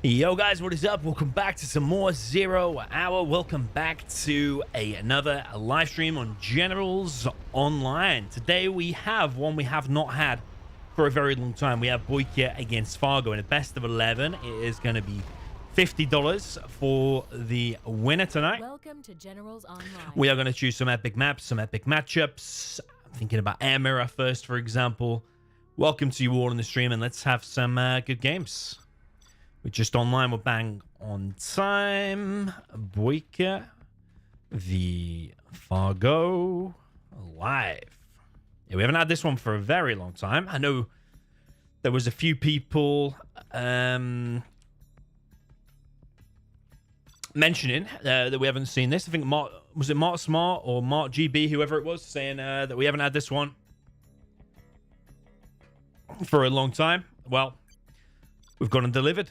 Yo guys, what is up? Welcome back to some more 0 Hour. Welcome back to another live stream on Generals Online. Today we have one we have not had for a very long time. We have BoYcaH against Fargo in a best of 11. It is going to be $50 for the winner tonight. Welcome to Generals Online. We are going to choose some epic maps, some epic matchups. I'm thinking about Air Mirror first, for example. Welcome to you all in the stream, and let's have some good games. We're just online. We're bang on time. BoYcaH, the Fargo live. Yeah, we haven't had this one for a very long time. I know there was a few people mentioning that we haven't seen this. I think Mark, was it Mark Smart or Mark GB, whoever it was, saying that we haven't had this one for a long time. Well, we've gone and delivered.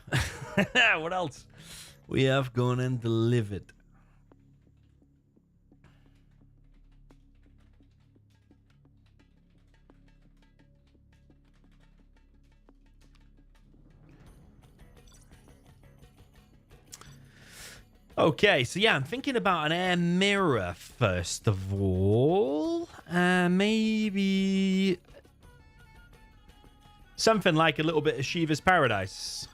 What else? We have gone and delivered. Okay, so yeah, I'm thinking about an Air Mirror first of all. Maybe something like a little bit of Shiva's Paradise.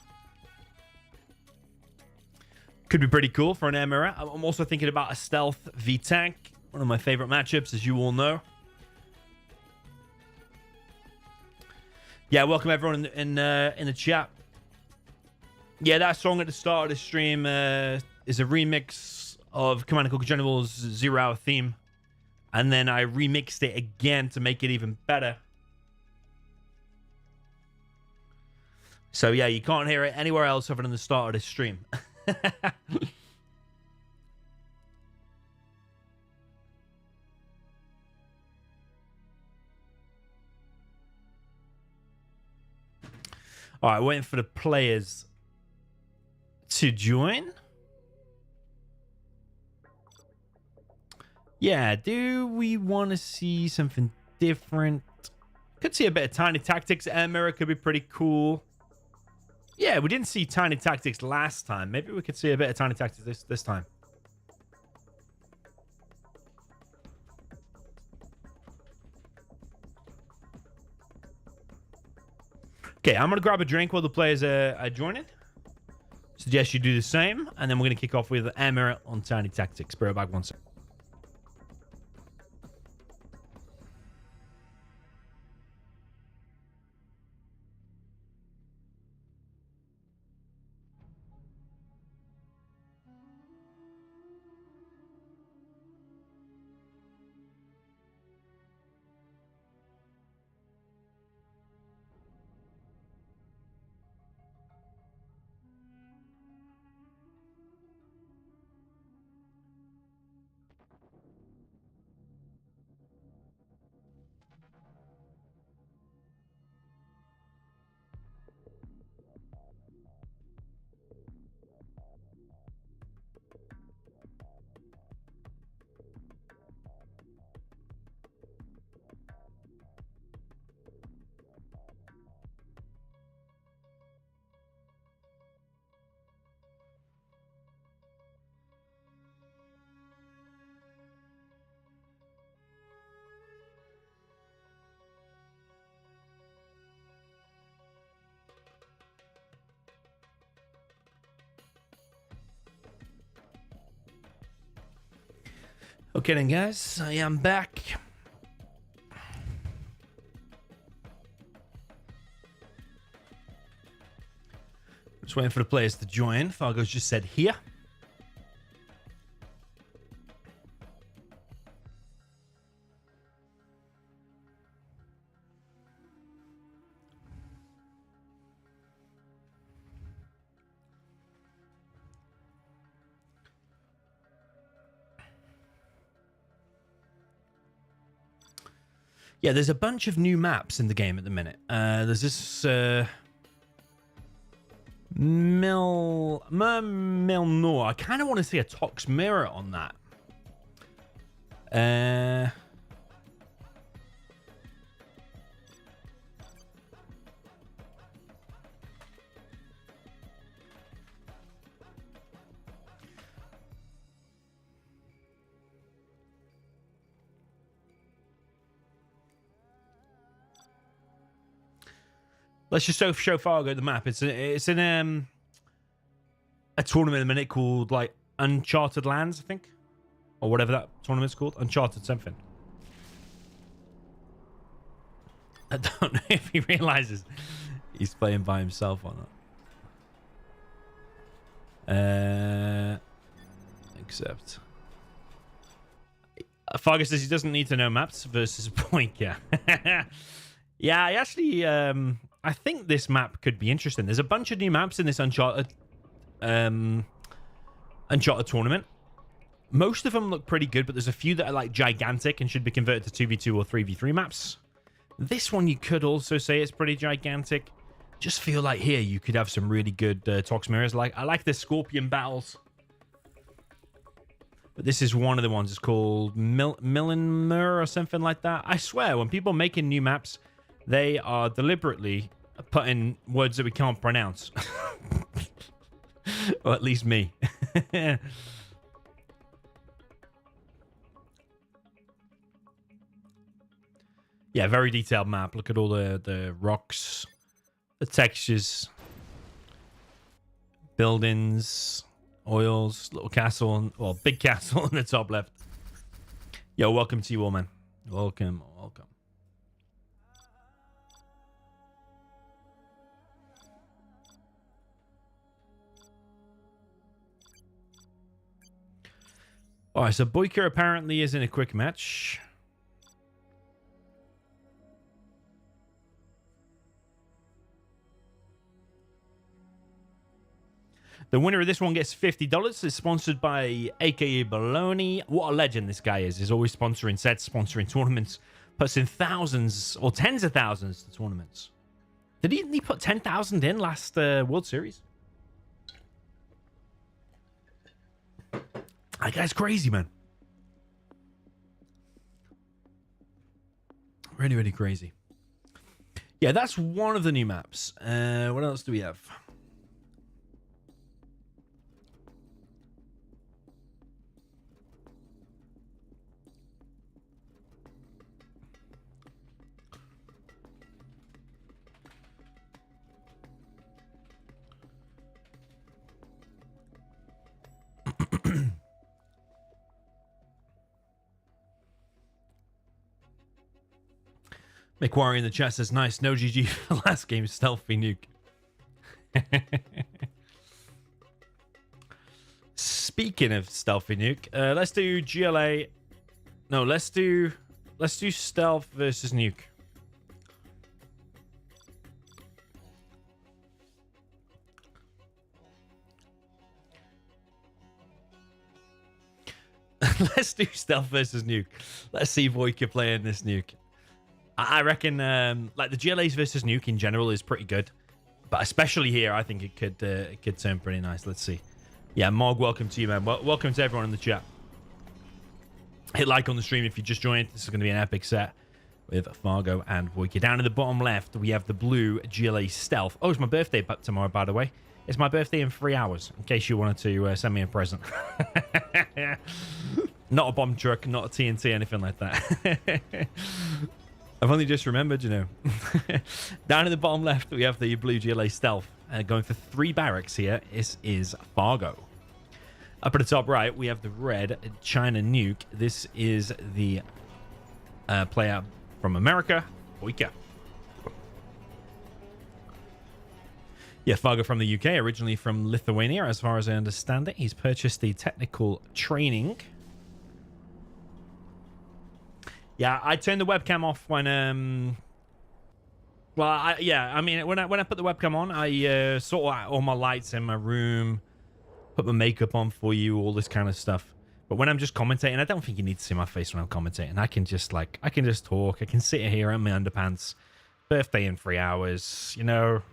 Could be pretty cool for an Air Mirror. I'm also thinking about a Stealth V-Tank. One of my favorite matchups, as you all know. Yeah, welcome everyone in the chat. Yeah, that song at the start of the stream is a remix of Command & Conquer General's 0 Hour theme. And then I remixed it again to make it even better. So yeah, you can't hear it anywhere else other than the start of this stream. All right, waiting for the players to join. Yeah, do we want to see something different? Could see a bit of Tiny Tactics. Air Mirror could be pretty cool. Yeah, we didn't see Tiny Tactics last time. Maybe we could see a bit of Tiny Tactics this time. Okay, I'm going to grab a drink while the players are joining. Suggest you do the same. And then we're going to kick off with Air Mirror on Tiny Tactics. Bear back one second. Okay then, guys, I am back. Just waiting for the players to join. Fargo's just said here. Yeah, there's a bunch of new maps in the game at the minute. There's this Milnor. I kind of want to see a Tox Mirror on that. Let's just show Fargo the map. It's in a tournament in a minute called like Uncharted Lands, I think, or whatever that tournament's called. Uncharted something. I don't know if he realizes he's playing by himself or not. Except Fargo says he doesn't need to know maps versus BoYcaH. Yeah, I actually I think this map could be interesting. There's a bunch of new maps in this Uncharted tournament. Most of them look pretty good, but there's a few that are like gigantic and should be converted to 2v2 or 3v3 maps. This one you could also say it's pretty gigantic. Just feel like here you could have some really good Tox mirrors. I like the Scorpion battles. But this is one of the ones. It's called Mirror or something like that. I swear, when people are making new maps, they are deliberately putting words that we can't pronounce. Or at least me. Yeah, very detailed map. Look at all the rocks, the textures, buildings, oils, little castle, well, big castle in the top left. Yo, welcome to you all, man. Welcome, welcome. All right, so BoYcaH apparently is in a quick match. The winner of this one gets $50. It's sponsored by AKA Baloney. What a legend this guy is. He's always sponsoring sets, sponsoring tournaments. Puts in thousands or tens of thousands to tournaments. Did he put 10,000 in last World Series? That guy's crazy, man. Really, really crazy. Yeah, that's one of the new maps. What else do we have? McQuarrie in the chat says, nice, no GG for the last game, stealthy nuke. Speaking of stealthy nuke, let's do GLA. No, let's do stealth versus nuke. Let's do stealth versus nuke. Let's see BoYcaH playing this nuke. I reckon, like the GLAs versus nuke in general is pretty good, but especially here, I think it could turn pretty nice. Let's see. Yeah, Mog, welcome to you, man. Welcome to everyone in the chat. Hit like on the stream if you just joined. This is going to be an epic set with Fargo and BoYcaH. Down in the bottom left, we have the blue GLA Stealth. Oh, it's my birthday tomorrow, by the way. It's my birthday in 3 hours, in case you wanted to send me a present. Not a bomb truck, not a TNT, anything like that. I've only just remembered, you know. Down in the bottom left, we have the blue GLA Stealth. Going for 3 barracks here. This is Fargo. Up at the top right, we have the red China Nuke. This is the player from America, BoYcaH. Yeah, Fargo from the UK, originally from Lithuania, as far as I understand it. He's purchased the technical training. Yeah, I turned the webcam off when well, I mean, when I put the webcam on, I sort out all my lights in my room, put my makeup on for you, all this kind of stuff. But when I'm just commentating, I don't think you need to see my face when I'm commentating. I can just talk. I can sit here in my underpants. Birthday in 3 hours, you know.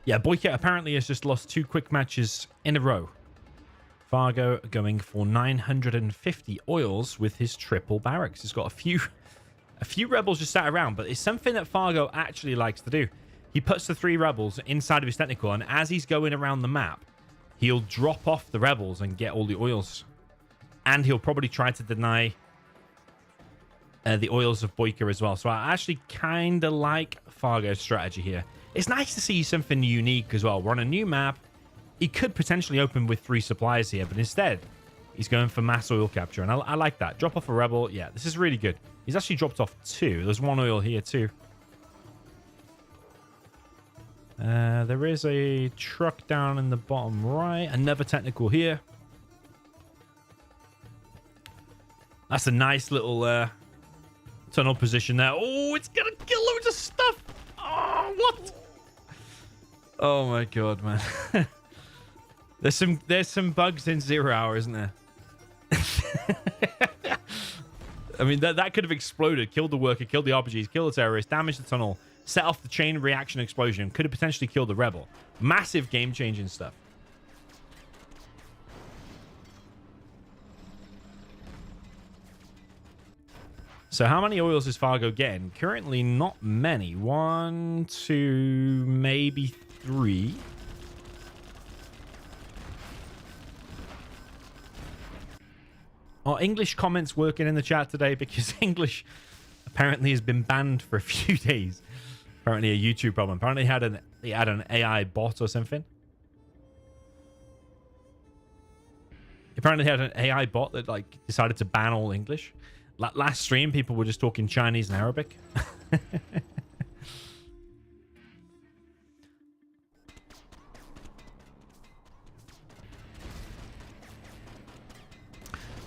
Yeah, BoYcaH apparently has just lost 2 quick matches in a row. Fargo going for 950 oils with his triple barracks. He's got a few rebels just sat around, but it's something that Fargo actually likes to do. He puts the 3 rebels inside of his technical, and as he's going around the map, he'll drop off the rebels and get all the oils. And he'll probably try to deny the oils of BoYcaH as well. So I actually kind of like Fargo's strategy here. It's nice to see something unique as well. We're on a new map. He could potentially open with 3 supplies here, but instead, he's going for mass oil capture. And I like that. Drop off a rebel. Yeah, this is really good. He's actually dropped off 2. There's 1 oil here too. There is a truck down in the bottom right. Another technical here. That's a nice little tunnel position there. Oh, it's going to kill loads of stuff. Oh, what? Oh, my God, man. There's some bugs in 0 hour, isn't there? I mean, that could have exploded. Killed the worker, killed the RPGs, killed the terrorists, damaged the tunnel, set off the chain reaction explosion. Could have potentially killed the rebel. Massive game-changing stuff. So how many oils is Fargo getting? Currently not many. 1, 2, maybe 3. Are English comments working in the chat today? Because English apparently has been banned for a few days. Apparently a YouTube problem. Apparently he had an AI bot or something. Apparently he had an AI bot that like decided to ban all English. Last stream, people were just talking Chinese and Arabic.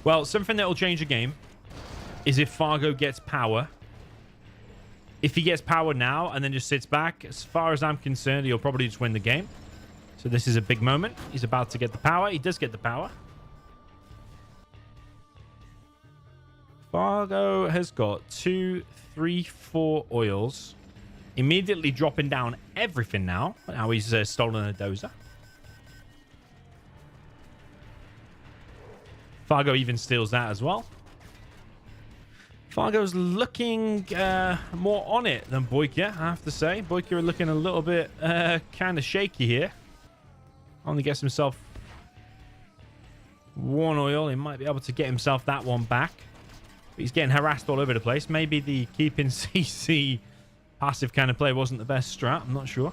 Well, something that will change the game is if Fargo gets power. If he gets power now and then just sits back, as far as I'm concerned, he'll probably just win the game. So this is a big moment. He's about to get the power. He does get the power. Fargo has got 2, 3, 4 oils. Immediately dropping down everything now. Now he's stolen a dozer. Fargo even steals that as well. Fargo's looking more on it than BoYcaH, I have to say. BoYcaH are looking a little bit kind of shaky here. Only gets himself 1 oil. He might be able to get himself that one back. But he's getting harassed all over the place. Maybe the keeping CC passive kind of play wasn't the best strat. I'm not sure.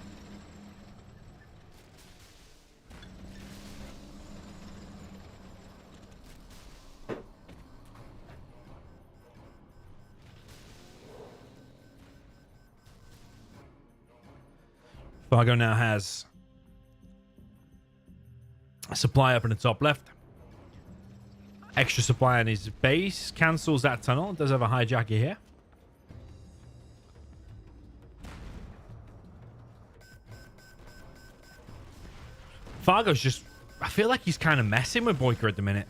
Fargo now has a supply up in the top left. Extra supply on his base. Cancels that tunnel. Does have a hijacker here. Fargo's just... I feel like he's kind of messing with BoYcaH at the minute.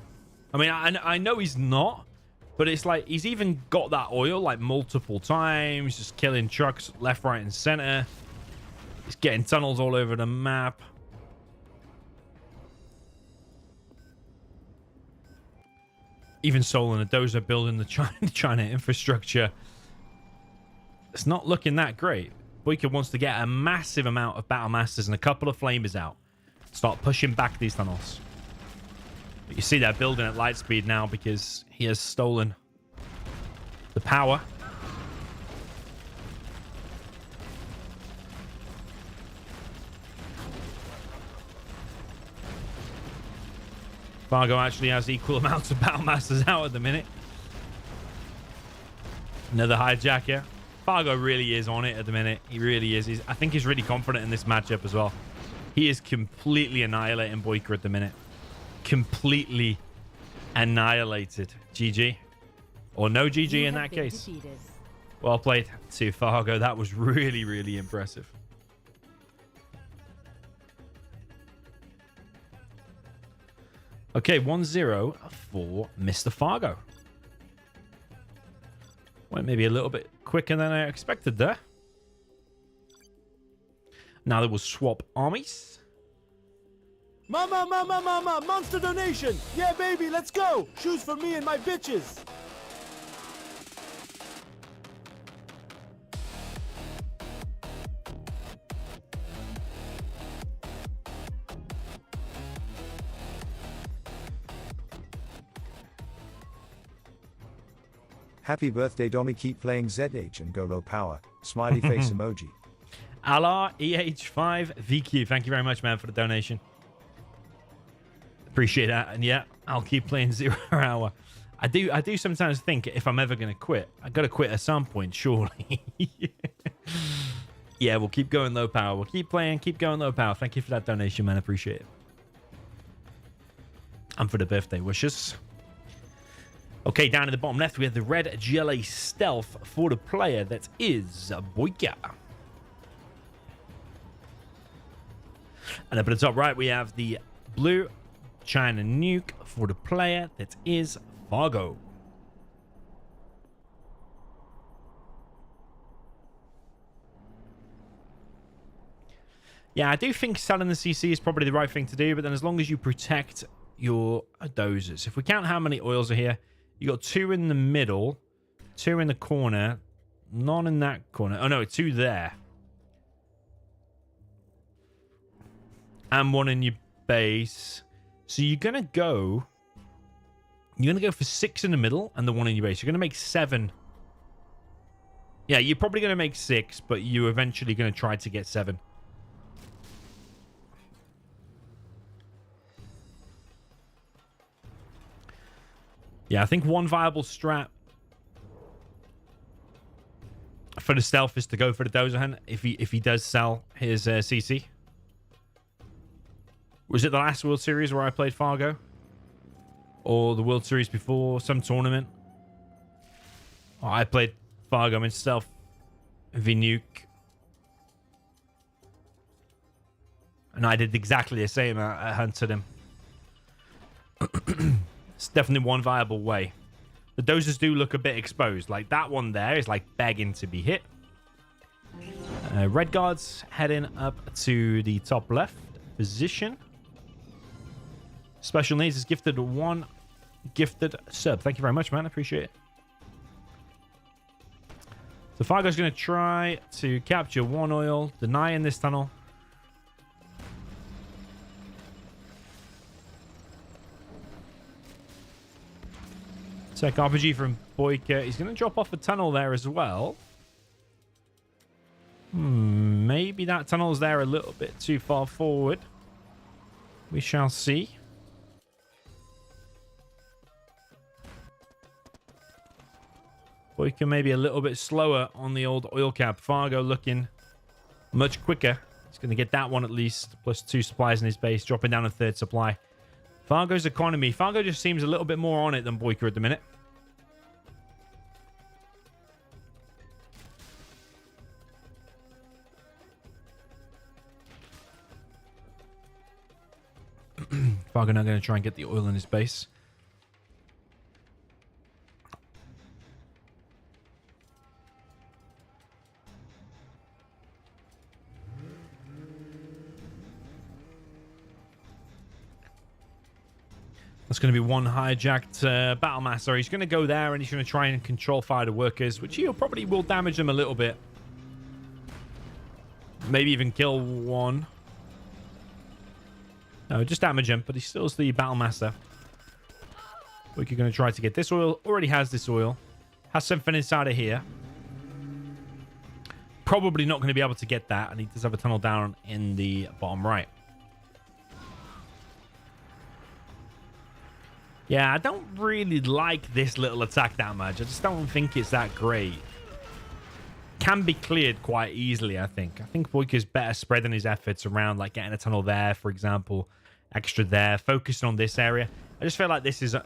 I mean, I know he's not. But it's like he's even got that oil like multiple times. Just killing trucks left, right, and center. He's getting tunnels all over the map. Even Sol and Adoza building the China infrastructure. It's not looking that great. BoYcaH wants to get a massive amount of Battle Masters and a couple of Flamers out. Start pushing back these tunnels. But you see they're building at light speed now because he has stolen the power. Fargo actually has equal amounts of Battle Masters out at the minute. Another hijacker. Fargo really is on it at the minute. He really is. I think he's really confident in this matchup as well. He is completely annihilating BoYcaH at the minute. Completely annihilated. GG. Or no GG in that case. Defeated. Well played to Fargo. That was really, really impressive. Okay, 1-0 for Mr. Fargo. Went maybe a little bit quicker than I expected there. Now they will swap armies. Mama, monster donation. Yeah, baby, let's go. Shoes for me and my bitches. Happy birthday, Domi. Keep playing ZH and go low power. Smiley face emoji. Allah EH5VQ. Thank you very much, man, for the donation. Appreciate that. And yeah, I'll keep playing 0 hour. I do sometimes think if I'm ever going to quit, I got to quit at some point, surely. Yeah, we'll keep going low power. We'll keep playing, keep going low power. Thank you for that donation, man. I appreciate it. And for the birthday wishes. Okay, down in the bottom left, we have the red GLA Stealth for the player that is BoYcaH. And up at the top right, we have the blue China Nuke for the player that is Fargo. Yeah, I do think selling the CC is probably the right thing to do, but then as long as you protect your dozers. If we count how many oils are here, you got 2 in the middle, 2 in the corner, none in that corner. Oh no, 2 there. And 1 in your base. So you're gonna go for 6 in the middle and the 1 in your base. You're gonna make 7. Yeah, you're probably gonna make 6, but you're eventually gonna try to get 7. Yeah, I think one viable strat for the stealth is to go for the dozer hunt if he does sell his CC. Was it the last World Series where I played Fargo? Or the World Series before, some tournament? Oh, I played Fargo myself. Nuke. And I did exactly the same. I hunted him. It's definitely one viable way. The dozers do look a bit exposed. Like that one there is like begging to be hit. Red guards heading up to the top left position. Special needs is gifted 1 gifted sub. Thank you very much, man. I appreciate it. So Fargo's going to try to capture 1 oil, denying this tunnel. Tech RPG from BoYcaH. He's going to drop off a tunnel there as well. Maybe that tunnel's there a little bit too far forward. We shall see. BoYcaH maybe a little bit slower on the old oil cap. Fargo looking much quicker. He's going to get that one at least. Plus 2 supplies in his base. Dropping down a 3rd supply. Fargo's economy. Fargo just seems a little bit more on it than BoYcaH at the minute. Fargo now going to try and get the oil in his base. That's going to be 1 hijacked Battlemaster. He's going to go there and he's going to try and control fire the workers, which he'll probably will damage them a little bit. Maybe even kill 1. No, just damage him, but he still's the Battlemaster. We're going to try to get this oil. Already has this oil. Has something inside of here. Probably not going to be able to get that, and he does have a tunnel down in the bottom right. Yeah, I don't really like this little attack that much. I just don't think it's that great. Can be cleared quite easily, I think. I think BoYcaH's better spreading his efforts around, like getting a tunnel there, for example. Extra there. Focusing on this area. I just feel like this is...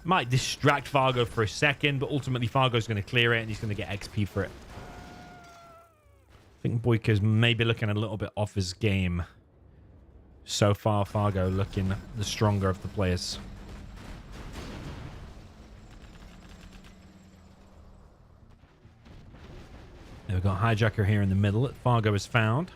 might distract Fargo for a second, but ultimately Fargo's going to clear it and he's going to get XP for it. I think BoYcaH's maybe looking a little bit off his game. So far, Fargo looking the stronger of the players. We've got Hijacker here in the middle that Fargo has found.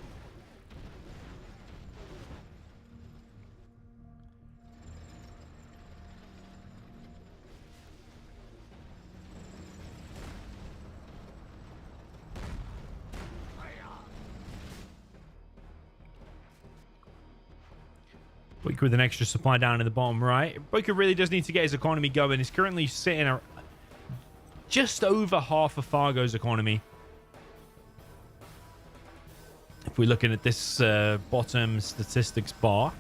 BoYcaH with an extra supply down in the bottom right. BoYcaH really does need to get his economy going. He's currently sitting just over half of Fargo's economy. If we're looking at this bottom statistics bar.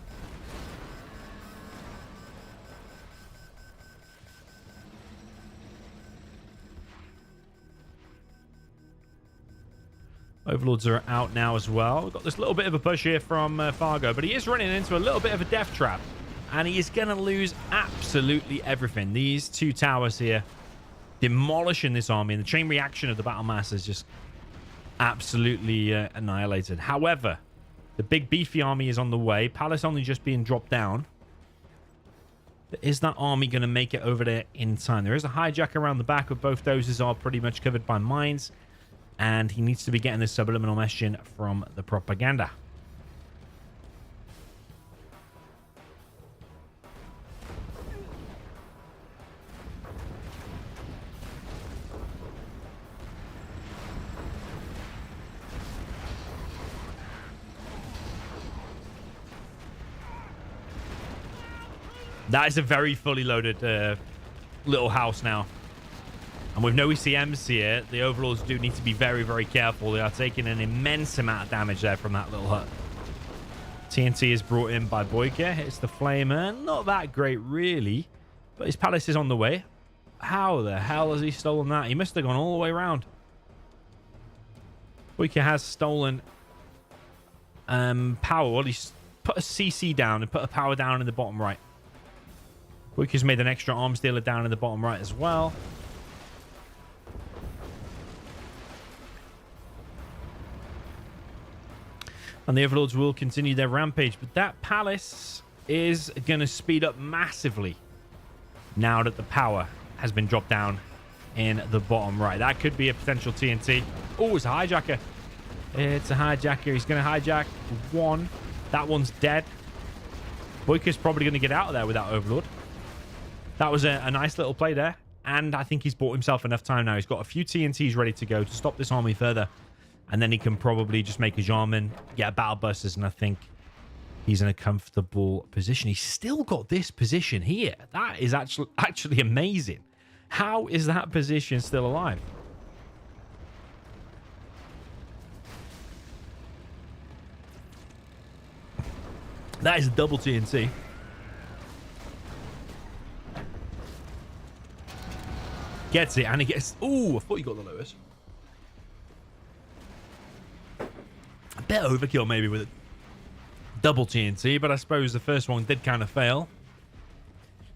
Overlords are out now as well. We've got this little bit of a push here from Fargo, but he is running into a little bit of a death trap. And he is going to lose absolutely everything. These two towers here demolishing this army. And the chain reaction of the battle mass is just absolutely annihilated. However, the big beefy army is on the way. Palace only just being dropped down. Is that army going to make it over there in time? There is a hijack around the back, but both those are pretty much covered by mines. And he needs to be getting this subliminal messaging from the propaganda. That is a very fully loaded little house now. And with no ECMs here, the Overlords do need to be very, very careful. They are taking an immense amount of damage there from that little hut. TNT is brought in by BoYcaH. Hits the Flamer. Not that great, really. But his palace is on the way. How the hell has he stolen that? He must have gone all the way around. BoYcaH has stolen power. Well, he's put a CC down and put a power down in the bottom right. BoYcaH's made an extra arms dealer down in the bottom right as well. And the Overlords will continue their rampage. But that palace is going to speed up massively now that the power has been dropped down in the bottom right. That could be a potential TNT. Oh, it's a hijacker. It's a hijacker. He's going to hijack one. That one's dead. BoYcaH's probably going to get out of there with that Overlord. That was a nice little play there. And I think he's bought himself enough time now. He's got a few TNTs ready to go to stop this army further. And then he can probably just make a Jarman, get a battle busters, and I think he's in a comfortable position. He's still got this position here. That is actually amazing. How is that position still alive? That is a double TNT. Gets it, and he gets... Ooh, I thought you got the lowest. A bit overkill maybe with a double TNT, but I suppose the first one did kind of fail.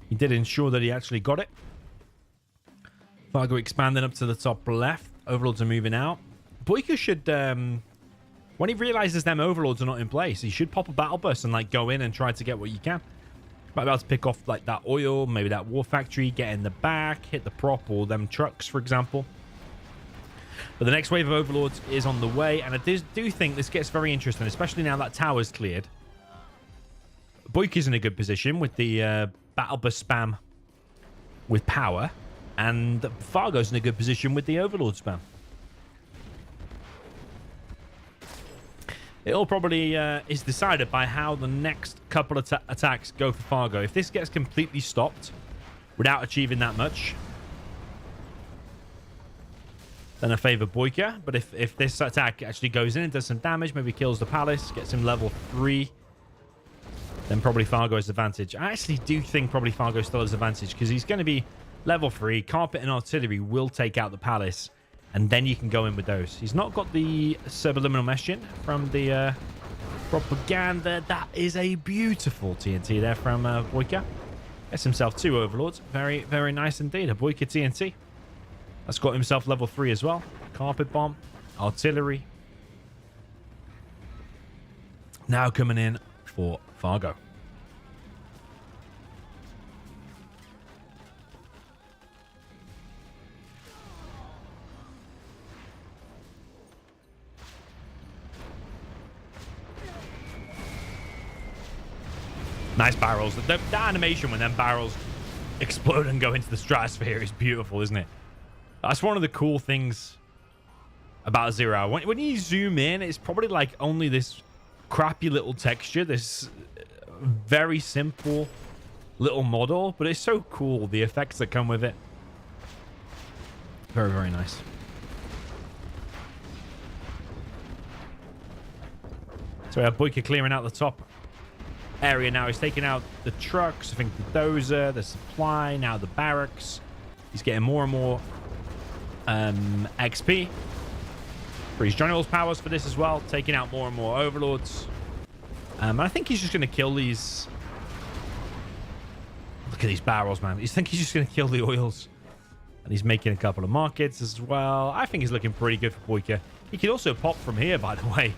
He did ensure that he actually got it. Fargo expanding up to the top left. Overlords are moving out. BoYcaH should, when he realizes them Overlords are not in place, he should pop a battle bus and like go in and try to get what you can. Might be able to pick off like that oil, maybe that war factory, get in the back, hit the prop or them trucks, for example. But the next wave of Overlords is on the way, and I do think this gets very interesting, especially now that tower's cleared. BoYcaH's in a good position with the battle bus spam with power, and Fargo's in a good position with the Overlord spam. It all probably is decided by how the next couple of attacks go for Fargo. If this gets completely stopped without achieving that much, then I favor BoYcaH. But if this attack actually goes in and does some damage, maybe kills the palace, gets him level 3, then probably Fargo has advantage. I actually do think probably Fargo still has advantage because he's going to be level 3. Carpet and artillery will take out the palace, and then you can go in with those. He's not got the subliminal messaging from the propaganda. That is a beautiful TNT there from BoYcaH. Gets himself 2 Overlords. Very, very nice indeed. A BoYcaH TNT. That's got himself level 3 as well. Carpet bomb, artillery. Now coming in for Fargo. Nice barrels. The animation when them barrels explode and go into the stratosphere is beautiful, isn't it? That's one of the cool things about Zero Hour. When you zoom in, it's probably like only this crappy little texture, this very simple little model, but it's so cool, the effects that come with it. Very, very nice. So we have BoYcaH clearing out the top area now. He's taking out the trucks, I think the dozer, the supply, now the barracks. He's getting more and more XP for his general's powers for this as well, taking out more and more overlords. I think he's just going to kill these. Look at these barrels, man. I think he's just going to kill the oils. And he's making a couple of markets as well. I think he's looking pretty good for BoYcaH. He could also pop from here, by the way.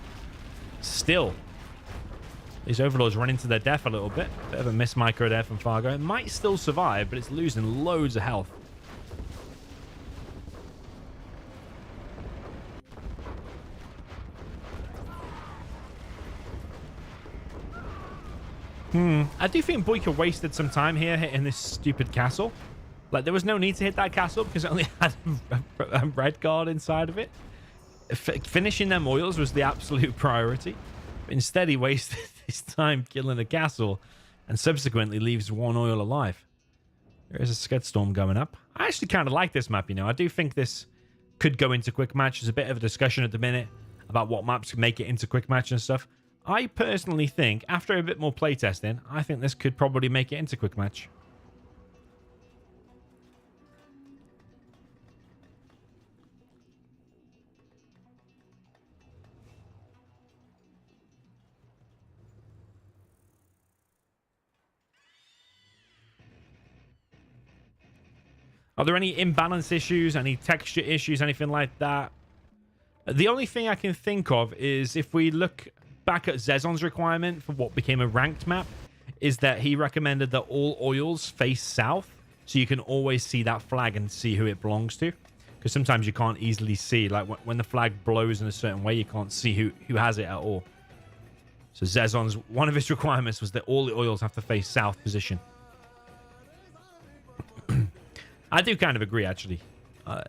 Still. These overlords run into their death a little bit. Bit of a miss micro there from Fargo. It might still survive, but it's losing loads of health. I do think BoYcaH wasted some time here hitting this stupid castle. Like, there was no need to hit that castle because it only had a red guard inside of it. Finishing them oils was the absolute priority. But instead, he wasted his time killing a castle and subsequently leaves one oil alive. There is a Scud Storm going up. I actually kind of like this map, you know. I do think this could go into quick match. There's a bit of a discussion at the minute about what maps can make it into quick match and stuff. I personally think, after a bit more playtesting, I think this could probably make it into quick match. Are there any imbalance issues, any texture issues, anything like that? The only thing I can think of is if we look back at Zezon's requirement for what became a ranked map, is that he recommended that all oils face south, so you can always see that flag and see who it belongs to. Because sometimes you can't easily see, like when the flag blows in a certain way, you can't see who has it at all. So Zezon's, one of his requirements was that all the oils have to face south position. I do kind of agree, actually.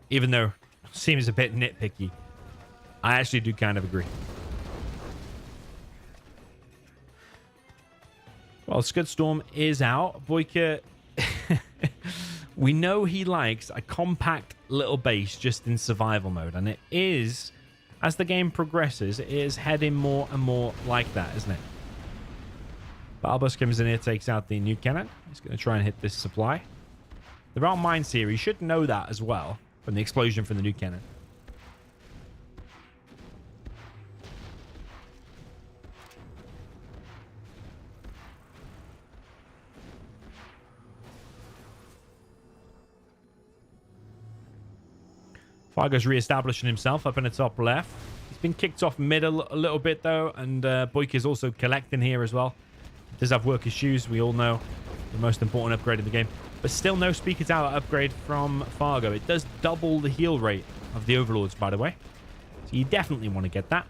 Even though it seems a bit nitpicky, I actually do kind of agree. Well, Scud Storm is out. BoYcaH, we know he likes a compact little base just in survival mode. And it is, as the game progresses, it is heading more and more like that, isn't it? Battlebus comes in here, takes out the Nuke cannon. He's going to try and hit this supply. There are mines here. He should know that as well from the explosion from the Nuke cannon. Fargo's re-establishing himself up in the top left. He's been kicked off mid a little bit, though, and BoYcaH is also collecting here as well. He does have worker shoes, we all know. The most important upgrade in the game. But still no Speaker Tower upgrade from Fargo. It does double the heal rate of the Overlords, by the way. So you definitely want to get that.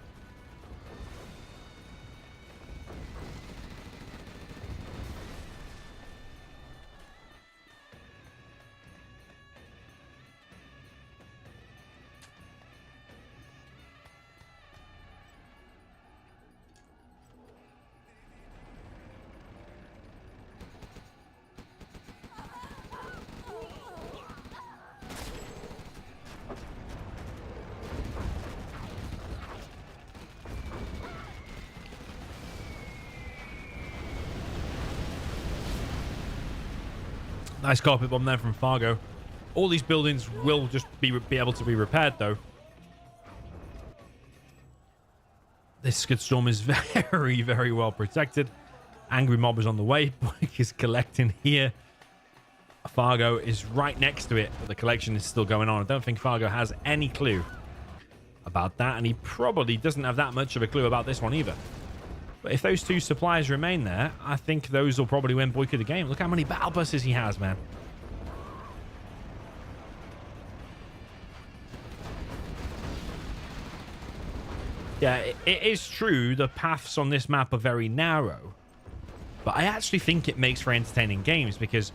Nice carpet bomb there from Fargo. All these buildings will just be able to be repaired, though. This Scud Storm is very, very well protected. Angry mob is on the way. BoYcaH is collecting here. Fargo is right next to it, but the collection is still going on. I don't think Fargo has any clue about that, and he probably doesn't have that much of a clue about this one either. But if those two supplies remain there, I think those will probably win BoYcaH the game. Look how many battle buses he has, man. Yeah, it is true the paths on this map are very narrow. But I actually think it makes for entertaining games because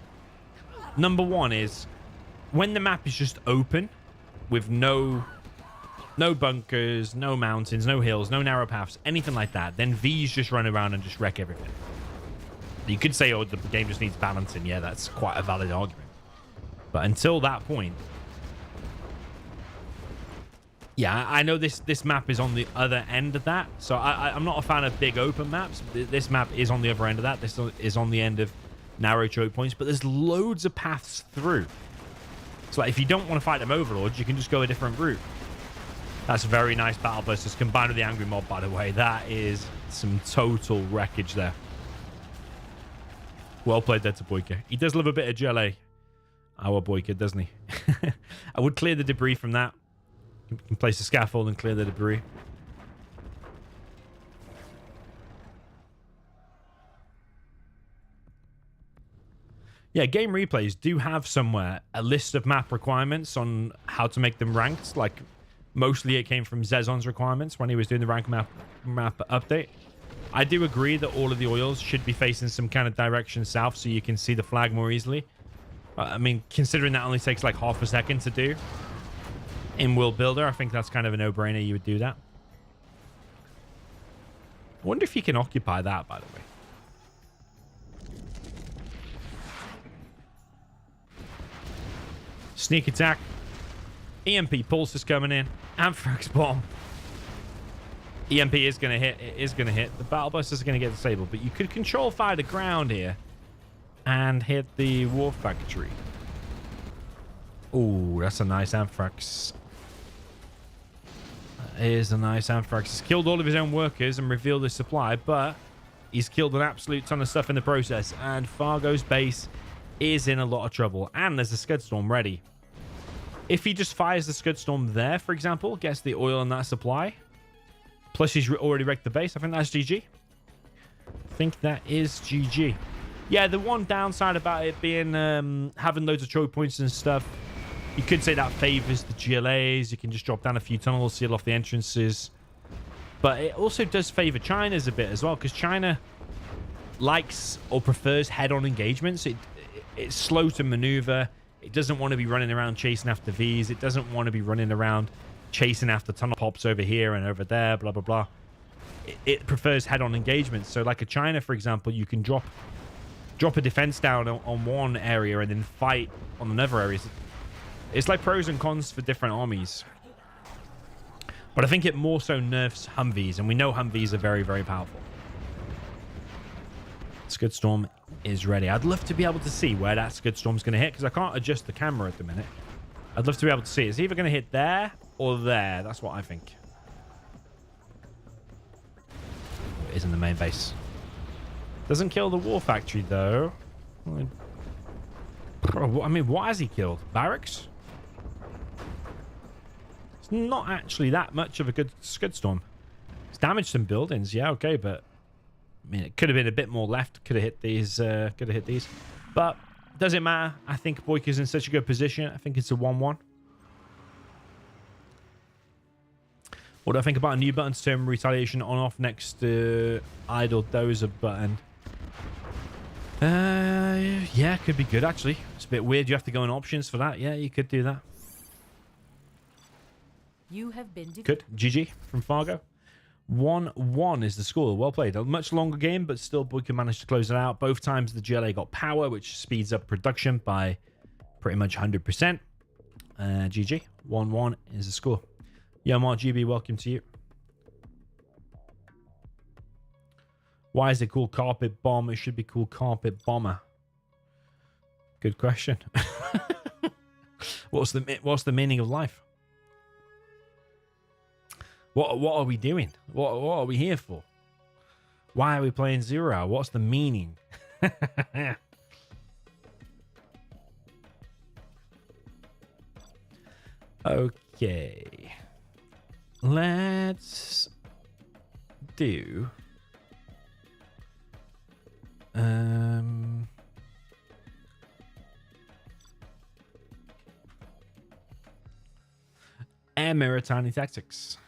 number one is when the map is just open with no bunkers, no mountains, no hills, no narrow paths, anything like that, then V's just run around and just wreck everything. You could say, oh, the game just needs balancing. Yeah, that's quite a valid argument. But until that point, Yeah, I know this map is on the other end of that, so I'm not a fan of big open maps. This map is on the other end of that. This is on the end of narrow choke points, but there's loads of paths through. So like, if you don't want to fight them overlords, you can just go a different route. That's a very nice battle busters combined with the angry mob, by the way. That is some total wreckage there. Well played there to BoYcaH. He does love a bit of GLA, our BoYcaH, doesn't he? I would clear the debris from that. You can place a scaffold and clear the debris. Yeah, game replays do have somewhere a list of map requirements on how to make them ranked. Like, mostly it came from Zezon's requirements when he was doing the rank map update. I do agree that all of the oils should be facing some kind of direction south so you can see the flag more easily. I mean, considering that only takes like half a second to do in World Builder, I think that's kind of a no-brainer. You would do that. I wonder if you can occupy that, by the way. Sneak attack. EMP pulse is coming in. Anthrax bomb. EMP is going to hit. It is going to hit. The battle busters are going to get disabled, but you could control fire the ground here and hit the war factory. Oh, that's a nice Anthrax. That is a nice Anthrax. He's killed all of his own workers and revealed his supply, but he's killed an absolute ton of stuff in the process, and Fargo's base is in a lot of trouble, and there's a Scud Storm ready. If he just fires the Scud Storm there, for example, gets the oil and that supply, plus he's already wrecked the base, I think that's GG. I think that is GG. Yeah, the one downside about it being having loads of choke points and stuff, you could say that favors the GLAs. You can just drop down a few tunnels, seal off the entrances. But it also does favor China's a bit as well, because China likes or prefers head-on engagements. It's slow to maneuver. It doesn't want to be running around chasing after Vs. It doesn't want to be running around chasing after tunnel pops over here and over there, blah, blah, blah. It prefers head-on engagements. So like a China, for example, you can drop a defense down on one area and then fight on another area. It's like pros and cons for different armies. But I think it more so nerfs Humvees, and we know Humvees are very, very powerful. Scud Storm is ready. I'd love to be able to see where that Scud Storm's going to hit, because I can't adjust the camera at the minute. I'd love to be able to see. It's either going to hit there or there. That's what I think. It is in the main base. Doesn't kill the war factory, though. I mean, what has he killed? Barracks? It's not actually that much of a good Scud Storm. It's damaged some buildings, yeah, okay, but I mean, it could have been a bit more left. Could have hit these. But doesn't matter. I think BoYcaH's in such a good position. I think it's a 1-1. What do I think about a new button to turn retaliation on off next to idle dozer button? Yeah, could be good actually. It's a bit weird. You have to go in options for that. Yeah, you could do that. You have been good. GG from Fargo. 1-1 is the score. Well played. A much longer game, but still BoYcaH managed to close it out. Both times the GLA got power, which speeds up production by pretty much 100%. GG. 1-1 is the score. Yo, Mark GB, welcome to you. Why is it called Carpet Bomb? It should be called Carpet Bomber. Good question. What's the meaning of life? What are we doing? What are we here for? Why are we playing Zero? What's the meaning? Okay. Let's do Air Mirror Tiny Tactics.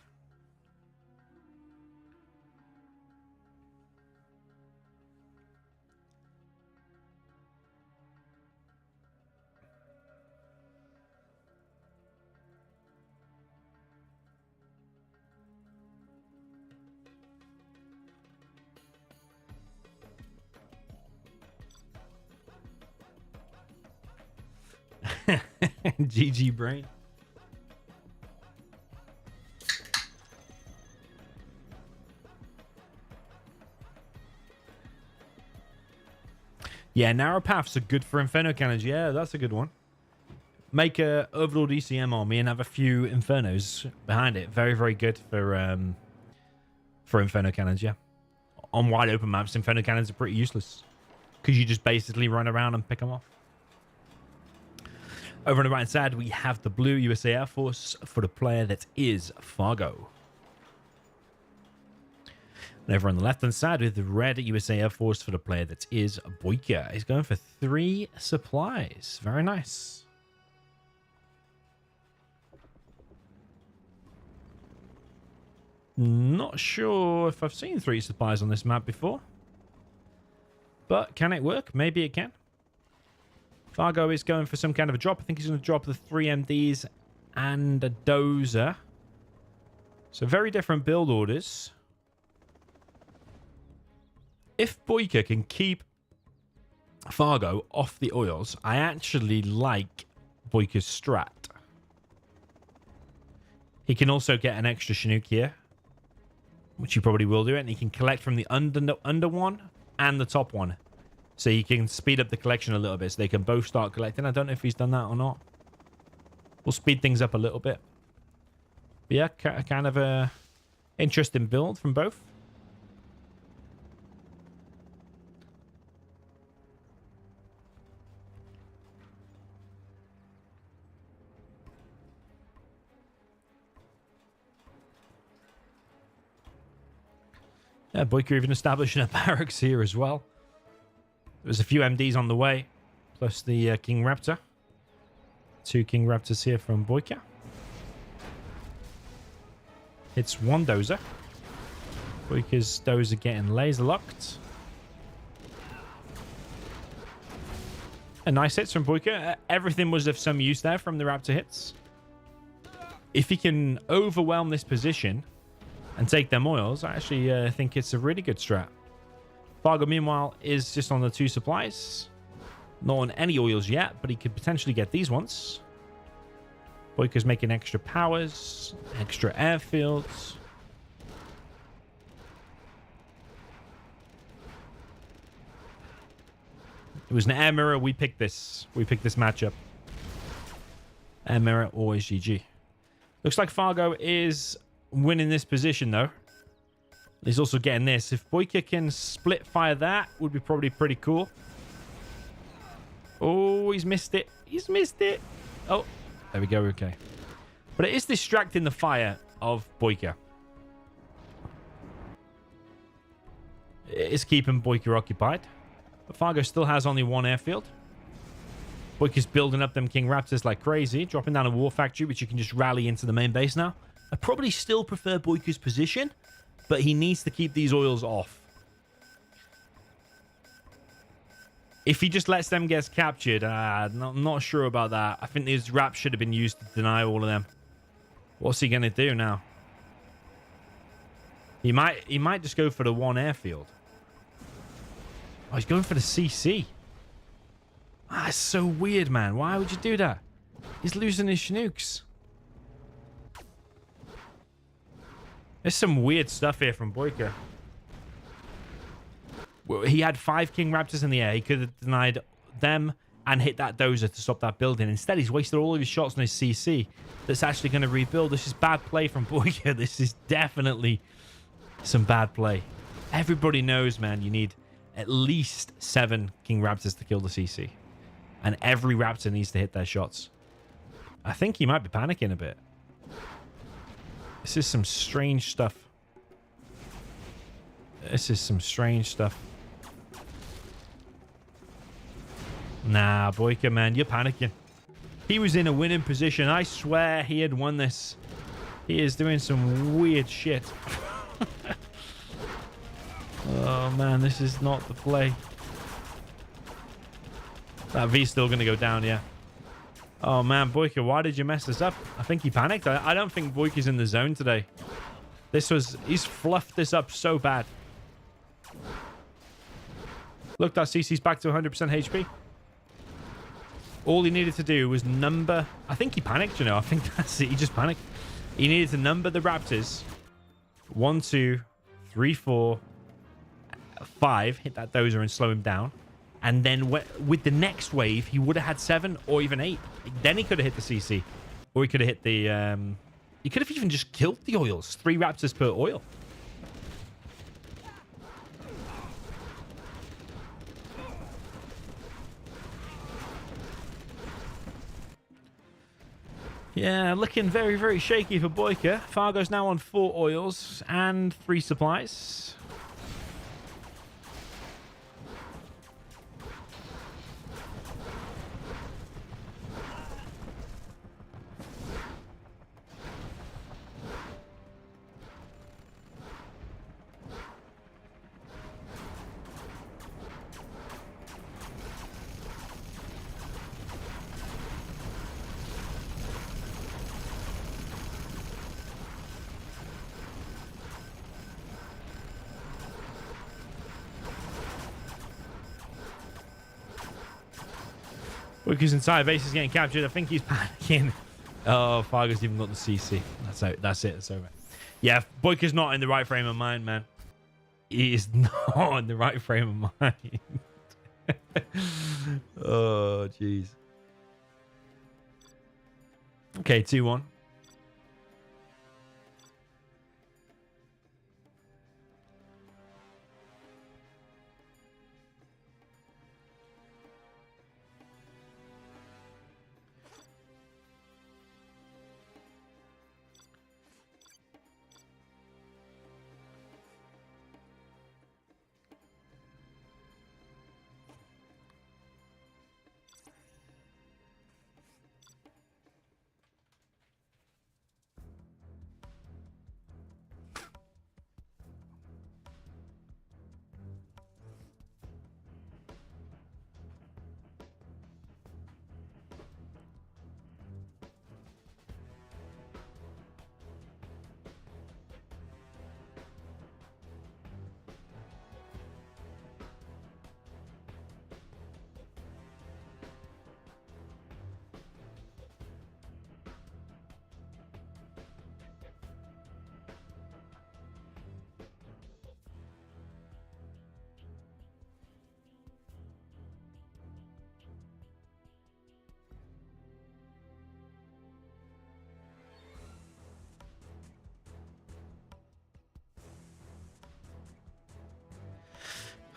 GG brain. Yeah, narrow paths are good for Inferno Cannons. Yeah, that's a good one. Make a Overlord ECM army and have a few Infernos behind it. Very, very good for Inferno Cannons, yeah. On wide open maps, Inferno Cannons are pretty useless because you just basically run around and pick them off. Over on the right hand side, we have the blue USA Air Force for the player that is Fargo. And over on the left hand side, with the red USA Air Force for the player that is BoYcaH. He's going for 3 supplies. Very nice. Not sure if I've seen 3 supplies on this map before. But can it work? Maybe it can. Fargo is going for some kind of a drop. I think he's going to drop the 3 MDs and a dozer. So very different build orders. If BoYcaH can keep Fargo off the oils, I actually like BoYcaH's strat. He can also get an extra Chinook here, which he probably will do, and he can collect from the under one and the top one. So he can speed up the collection a little bit, so they can both start collecting. I don't know if he's done that or not. We'll speed things up a little bit. But yeah, kind of a interesting build from both. Yeah, BoYcaH even establishing a barracks here as well. There's a few MDs on the way, plus the King Raptor. 2 King Raptors here from BoYcaH. It's 1 dozer. BoYcaH's dozer getting laser locked. A nice hits from BoYcaH. Everything was of some use there from the Raptor hits. If he can overwhelm this position and take them oils, I actually think it's a really good strat. Fargo, meanwhile, is just on the 2 supplies. Not on any oils yet, but he could potentially get these ones. BoYcaH's making extra powers, extra airfields. It was an air mirror. We picked this. We picked this matchup. Air mirror, always GG. Looks like Fargo is winning this position, though. He's also getting this. If BoYcaH can split fire that, would be probably pretty cool. Oh, he's missed it. He's missed it. Oh, there we go. Okay. But it is distracting the fire of BoYcaH. It is keeping BoYcaH occupied. But Fargo still has only 1 airfield. BoYcaH's building up them King Raptors like crazy. Dropping down a war factory, which you can just rally into the main base now. I probably still prefer BoYcaH's position, but he needs to keep these oils off. If he just lets them get captured, I'm not sure about that. I think these raps should have been used to deny all of them. What's he going to do now? He might just go for the 1 airfield. Oh, he's going for the CC. That's so weird, man. Why would you do that? He's losing his Chinooks. There's some weird stuff here from BoYcaH. Well, he had 5 King Raptors in the air. He could have denied them and hit that dozer to stop that building. Instead, he's wasted all of his shots on his CC that's actually going to rebuild. This is bad play from BoYcaH. This is definitely some bad play. Everybody knows, man, you need at least 7 King Raptors to kill the CC. And every Raptor needs to hit their shots. I think he might be panicking a bit. This is some strange stuff. This is some strange stuff. Nah, BoYcaH, man, you're panicking. He was in a winning position. I swear he had won this. He is doing some weird shit. Oh, man, this is not the play. That V's still going to go down, yeah. Oh, man, BoYcaH, why did you mess this up? I think he panicked. I don't think BoYcaH's in the zone today. He's fluffed this up so bad. Look, that CC's back to 100% HP. All he needed to do was number... I think he panicked, you know. I think that's it. He just panicked. He needed to number the Raptors. 1, 2, 3, 4, 5. Hit that dozer and slow him down. And then with the next wave, he would have had 7 or even 8. Then he could have hit the CC. Or he could have hit the... he could have even just killed the oils. 3 raptors per oil. Yeah, looking very, very shaky for BoYcaH. Fargo's now on 4 oils and 3 supplies. BoYcaH's entire base is getting captured. I think he's panicking. Oh, Fargo's even got the CC. That's out. That's it. It's over. Yeah, BoYcaH's not in the right frame of mind, man. He is not in the right frame of mind. Oh, jeez. Okay, 2-1.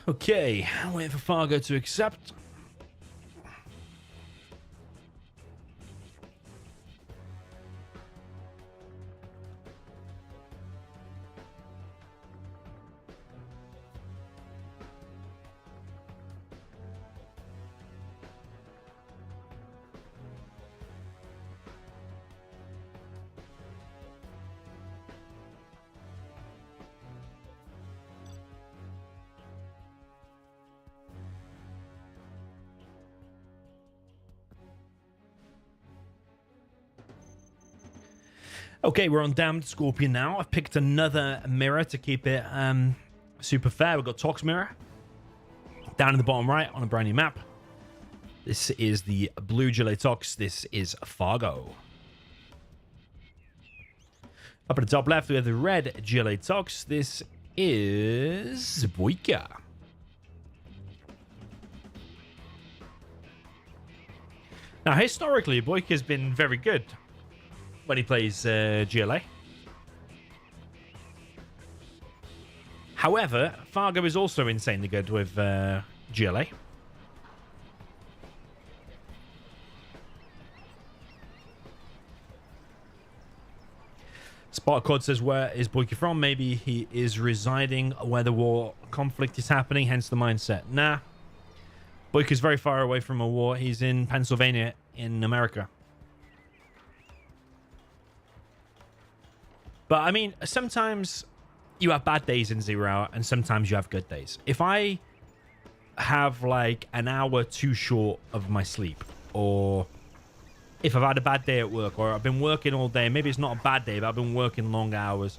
Okay, waiting for Fargo to accept. Okay, we're on Damned Scorpion now. I've picked another mirror to keep it super fair. We've got Tox Mirror down in the bottom right on a brand new map. This is the blue GLA Tox. This is Fargo. Up at the top left, we have the red GLA Tox. This is BoYcaH. Now, historically, BoYcaH has been very good when he plays GLA. However, Fargo is also insanely good with GLA. SparkCod says, where is BoYcaH from? Maybe he is residing where the war conflict is happening, hence the mindset. Nah. BoYcaH is very far away from a war. He's in Pennsylvania in America. But, I mean, sometimes you have bad days in 0 hour, and sometimes you have good days. If I have, like, an hour too short of my sleep, or if I've had a bad day at work, or I've been working all day, maybe it's not a bad day, but I've been working long hours,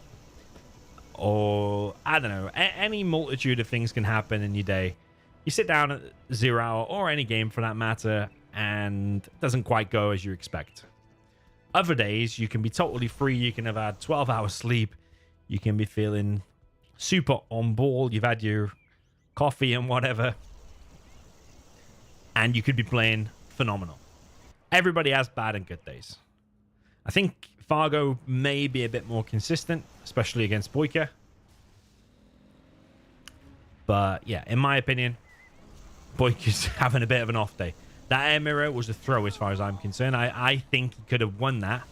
or, I don't know, any multitude of things can happen in your day. You sit down at 0 hour, or any game for that matter, and it doesn't quite go as you expect. Other days, you can be totally free. You can have had 12 hours sleep. You can be feeling super on ball. You've had your coffee and whatever. and you could be playing phenomenal. Everybody has bad and good days. I think Fargo may be a bit more consistent, especially against BoYcaH. But yeah, in my opinion, BoYcaH's having a bit of an off day. That air mirror was a throw as far as I'm concerned. I think he could have won that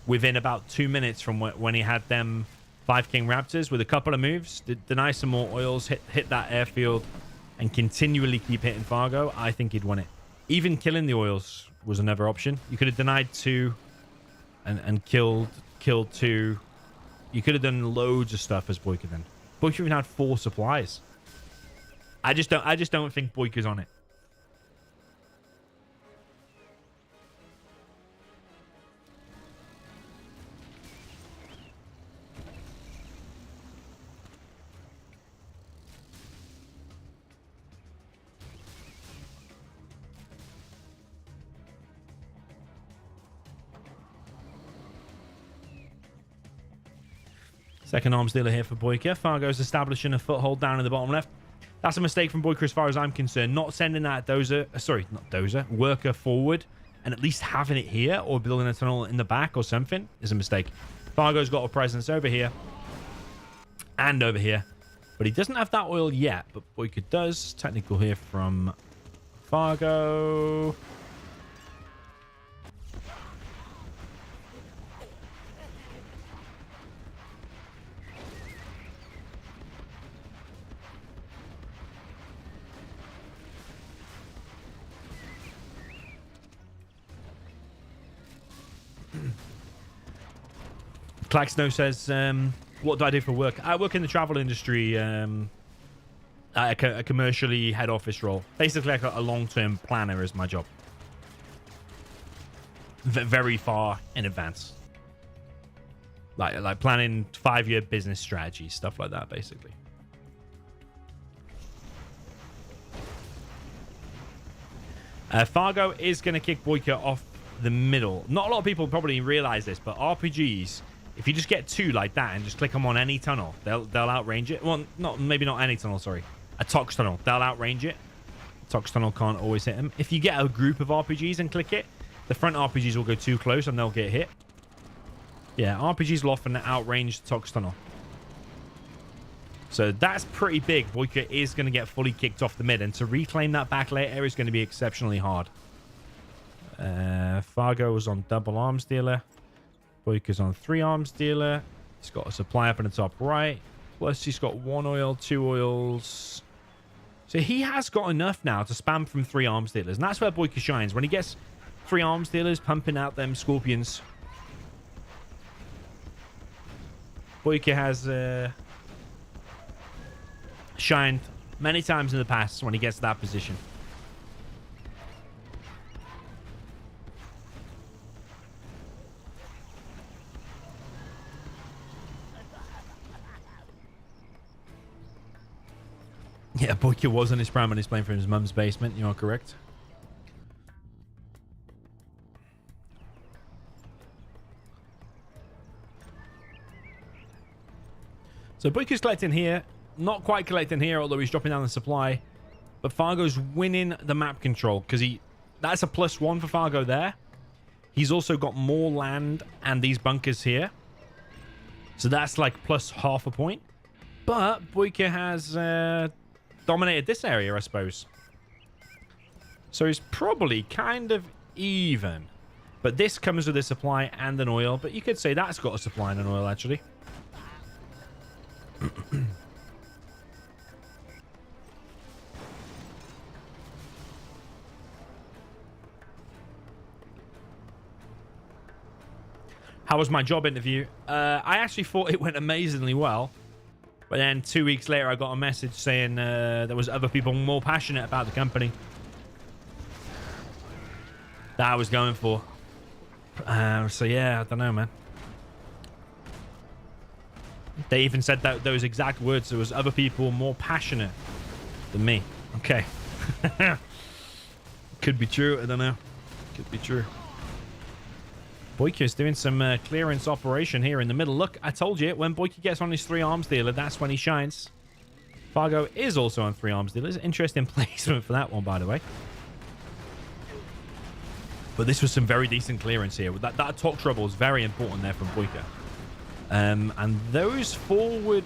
within about 2 minutes from when he had them 5 King Raptors with a couple of moves. Deny some more oils, hit that airfield, and continually keep hitting Fargo. I think he'd won it. Even killing the oils was another option. You could have denied 2 and killed 2. You could have done loads of stuff as BoYcaH then. BoYcaH even had 4 supplies. I just don't think BoYcaH's on it. Second arms dealer here for BoYcaH. Fargo's establishing a foothold down in the bottom left. That's a mistake from BoYcaH as far as I'm concerned. Not sending that WorkR forward and at least having it here or building a tunnel in the back or something is a mistake. Fargo's got a presence over here and over here, but he doesn't have that oil yet, but BoYcaH does. Technical here from Fargo. Claxno says, what do I do for work? I work in the travel industry, at a commercially head office role. Basically, like a long-term planner is my job. Very far in advance. Like planning 5-year business strategy, stuff like that, basically. Fargo is going to kick BoYcaH off the middle. Not a lot of people probably realize this, but RPGs, if you just get 2 like that and just click them on any tunnel, they'll outrange it. Well, maybe not any tunnel, sorry. A Tox tunnel. They'll outrange it. Tox tunnel can't always hit them. If you get a group of RPGs and click it, the front RPGs will go too close and they'll get hit. Yeah, RPGs will often outrange the Tox tunnel. So that's pretty big. BoYcaH is going to get fully kicked off the mid, and to reclaim that back later is going to be exceptionally hard. Fargo was on double arms dealer. BoYcaH's on 3 arms dealer. He's got a supply up in the top right. Plus he's got 1 oil, 2 oils. So he has got enough now to spam from 3 arms dealers. And that's where BoYcaH shines. When he gets 3 arms dealers pumping out them scorpions. BoYcaH has shined many times in the past when he gets to that position. Yeah, BoYcaH was on his prime when he's playing from his mum's basement. You are correct. So BoYcaH's collecting here. Not quite collecting here, although he's dropping down the supply. But Fargo's winning the map control because that's a +1 for Fargo there. He's also got more land and these bunkers here. So that's like +0.5 a point. But BoYcaH has dominated this area, I suppose. So he's probably kind of even. But this comes with a supply and an oil. But you could say that's got a supply and an oil, actually. How was my job interview? I actually thought it went amazingly well. But then 2 weeks later, I got a message saying there was other people more passionate about the company that I was going for. So yeah, I don't know, man. They even said that those exact words. There was other people more passionate than me. Okay. Could be true. I don't know. Could be true. BoYcaH's doing some clearance operation here in the middle. Look, I told you, when BoYcaH gets on his 3 arms dealer, that's when he shines. Fargo is also on 3 arms dealers. Interesting placement for that one, by the way. But this was some very decent clearance here. That top trouble was very important there from BoYcaH. And those forward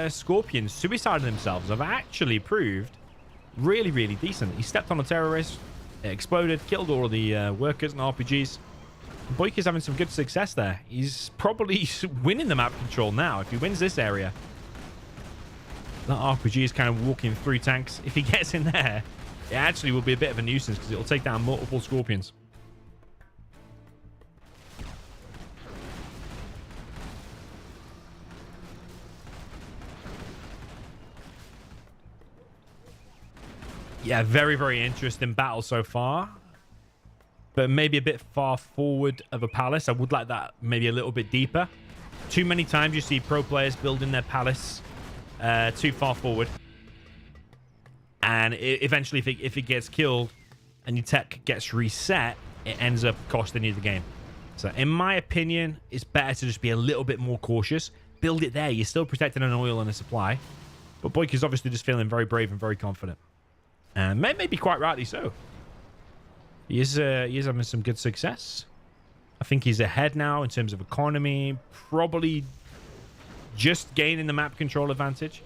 Scorpions suicided themselves have actually proved really, really decent. He stepped on a terrorist, it exploded, killed all of the workers and RPGs. BoYcaH's having some good success there. He's probably winning the map control now. If he wins this area, that RPG is kind of walking through tanks. If he gets in there, it actually will be a bit of a nuisance because it'll take down multiple Scorpions. Yeah, very, very interesting battle so far. But maybe a bit far forward of a palace. I would like that maybe a little bit deeper. Too many times you see pro players building their palace too far forward. And eventually, if it gets killed and your tech gets reset, it ends up costing you the game. So in my opinion, it's better to just be a little bit more cautious. Build it there. You're still protecting an oil and a supply. But BoYcaH's obviously just feeling very brave and very confident. And maybe quite rightly so. He is having some good success. I think he's ahead now in terms of economy. Probably just gaining the map control advantage.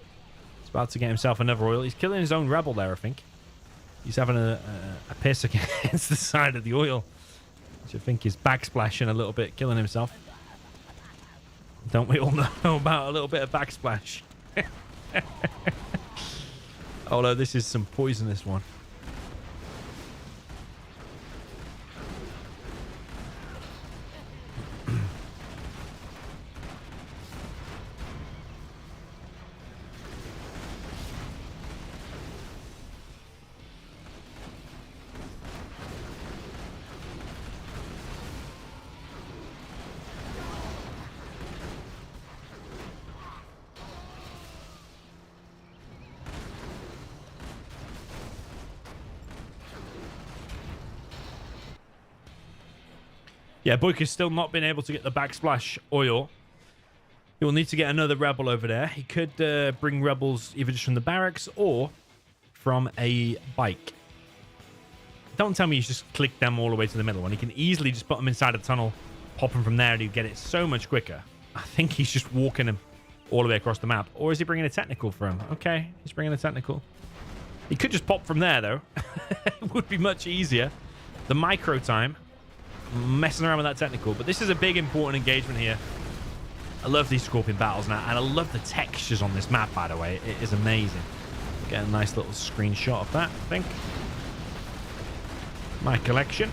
He's about to get himself another oil. He's killing his own rebel there, I think. He's having a piss against the side of the oil, which I think is backsplashing a little bit, killing himself. Don't we all know about a little bit of backsplash? Although this is some poisonous one. Yeah, BoYcaH's still not been able to get the backsplash oil. He will need to get another rebel over there. He could bring rebels either just from the barracks or from a bike. Don't tell me he's just clicked them all the way to the middle when he can easily just put them inside a tunnel, pop them from there, and he'd get it so much quicker. I think he's just walking them all the way across the map. Or is he bringing a technical for him? Okay, he's bringing a technical. He could just pop from there, though. It would be much easier. The micro time. Messing around with that technical, but this is a big important engagement here. I love these Scorpion battles now, and I love the textures on this map, by the way. It is amazing. Get a nice little screenshot of that, I think. My collection.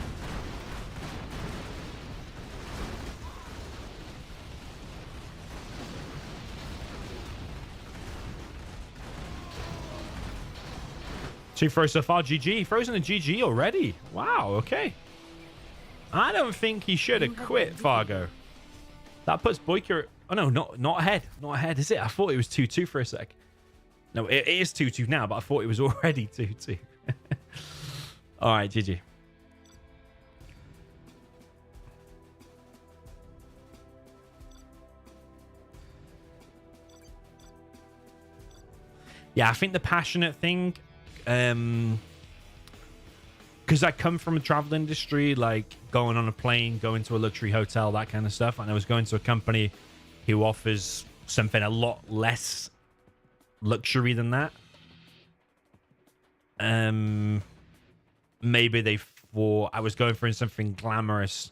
Two throws so far. GG. Frozen a GG already. Wow, okay. I don't think he should have quit, Fargo. That puts BoYcaH... Oh, no, not ahead. Not ahead, is it? I thought it was 2-2 for a sec. No, it is 2-2 now, but I thought it was already 2-2. All right, GG. Yeah, I think the passionate thing... because I come from a travel industry, like going on a plane, going to a luxury hotel, that kind of stuff. And I was going to a company who offers something a lot less luxury than that. Maybe they thought I was going for something glamorous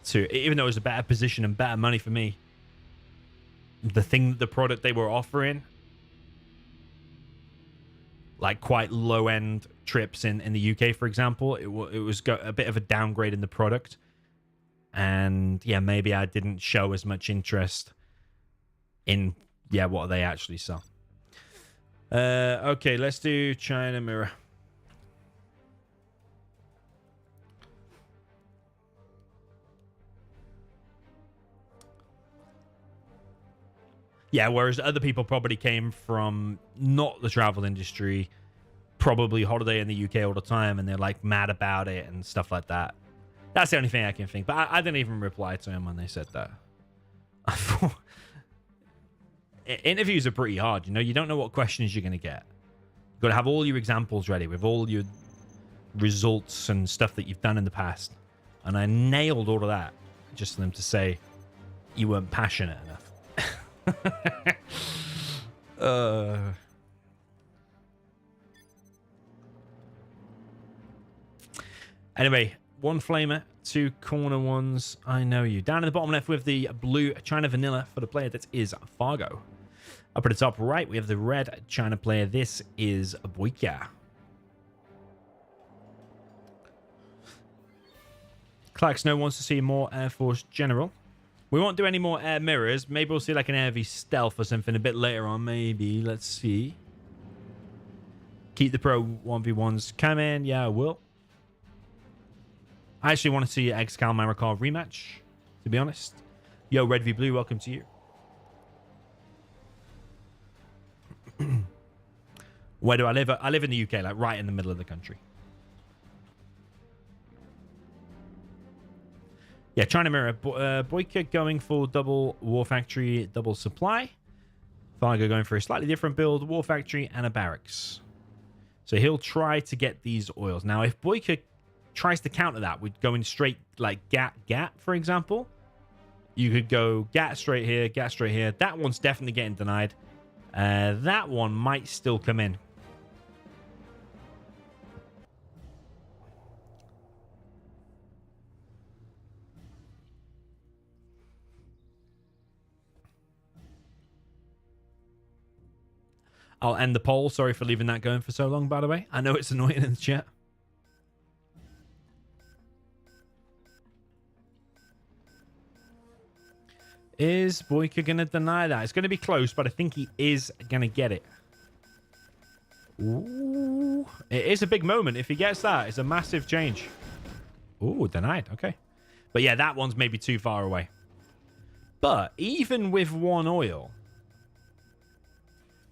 too, even though it was a better position and better money for me. The product they were offering, like quite low-end trips in the UK, for example, it was a bit of a downgrade in the product. And yeah, maybe I didn't show as much interest in, yeah, what they actually sell. Okay, let's do China Mirror. Yeah, whereas other people probably came from not the travel industry, probably holiday in the UK all the time, and they're like mad about it and stuff like that. That's the only thing I can think. But I didn't even reply to him when they said that. I thought interviews are pretty hard, you know. You don't know what questions you're going to get. You've got to have all your examples ready with all your results and stuff that you've done in the past. And I nailed all of that just for them to say you weren't passionate enough. Anyway, 1 flamer, 2 corner ones. I know you. Down in the bottom left with the blue China vanilla for the player that is Fargo. Up at the top right, we have the red China player. This is BoYcaH. Clark Snow wants to see more Air Force General. We won't do any more air mirrors. Maybe we'll see like an Air V Stealth or something a bit later on. Maybe. Let's see. Keep the Pro 1v1s coming. Yeah, I will. I actually want to see Excal Maricor rematch, to be honest. Yo, Red v Blue, welcome to you. Where do I live? I live in the UK, like right in the middle of the country. Yeah, China Mirror. BoYcaH going for double War Factory, double supply. Fargo going for a slightly different build, War Factory and a barracks. So he'll try to get these oils. Now, if BoYcaH tries to counter that with going straight like GAT, for example, you could go GAT straight here, GAT straight here. That one's definitely getting denied. That one might still come in. I'll end the poll. Sorry for leaving that going for so long, by the way. I know it's annoying in the chat. Is BoYcaH going to deny that? It's going to be close, but I think he is going to get it. Ooh. It is a big moment. If he gets that, it's a massive change. Ooh, denied. Okay. But yeah, that one's maybe too far away. But even with 1 oil,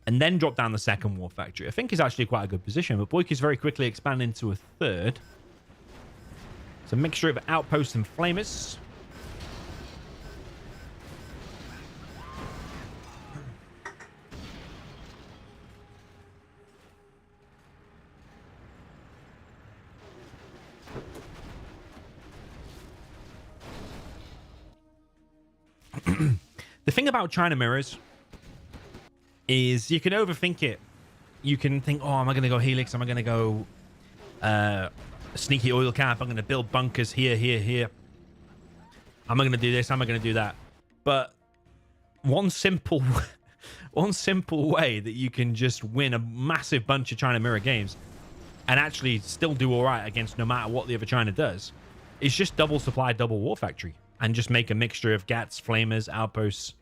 and then drop down the 2nd War Factory, I think is actually quite a good position. But BoYcaH's very quickly expanding to a 3rd. It's a mixture of outposts and flamers. The thing about China mirrors is you can overthink it. You can think, oh, am I going to go Helix? Am I going to go sneaky oil cap? I'm going to build bunkers here, here, here. Am I going to do this? Am I going to do that? But one simple way that you can just win a massive bunch of China mirror games and actually still do all right against no matter what the other China does is just double supply, double War Factory. And just make a mixture of GATs, flamers, outposts.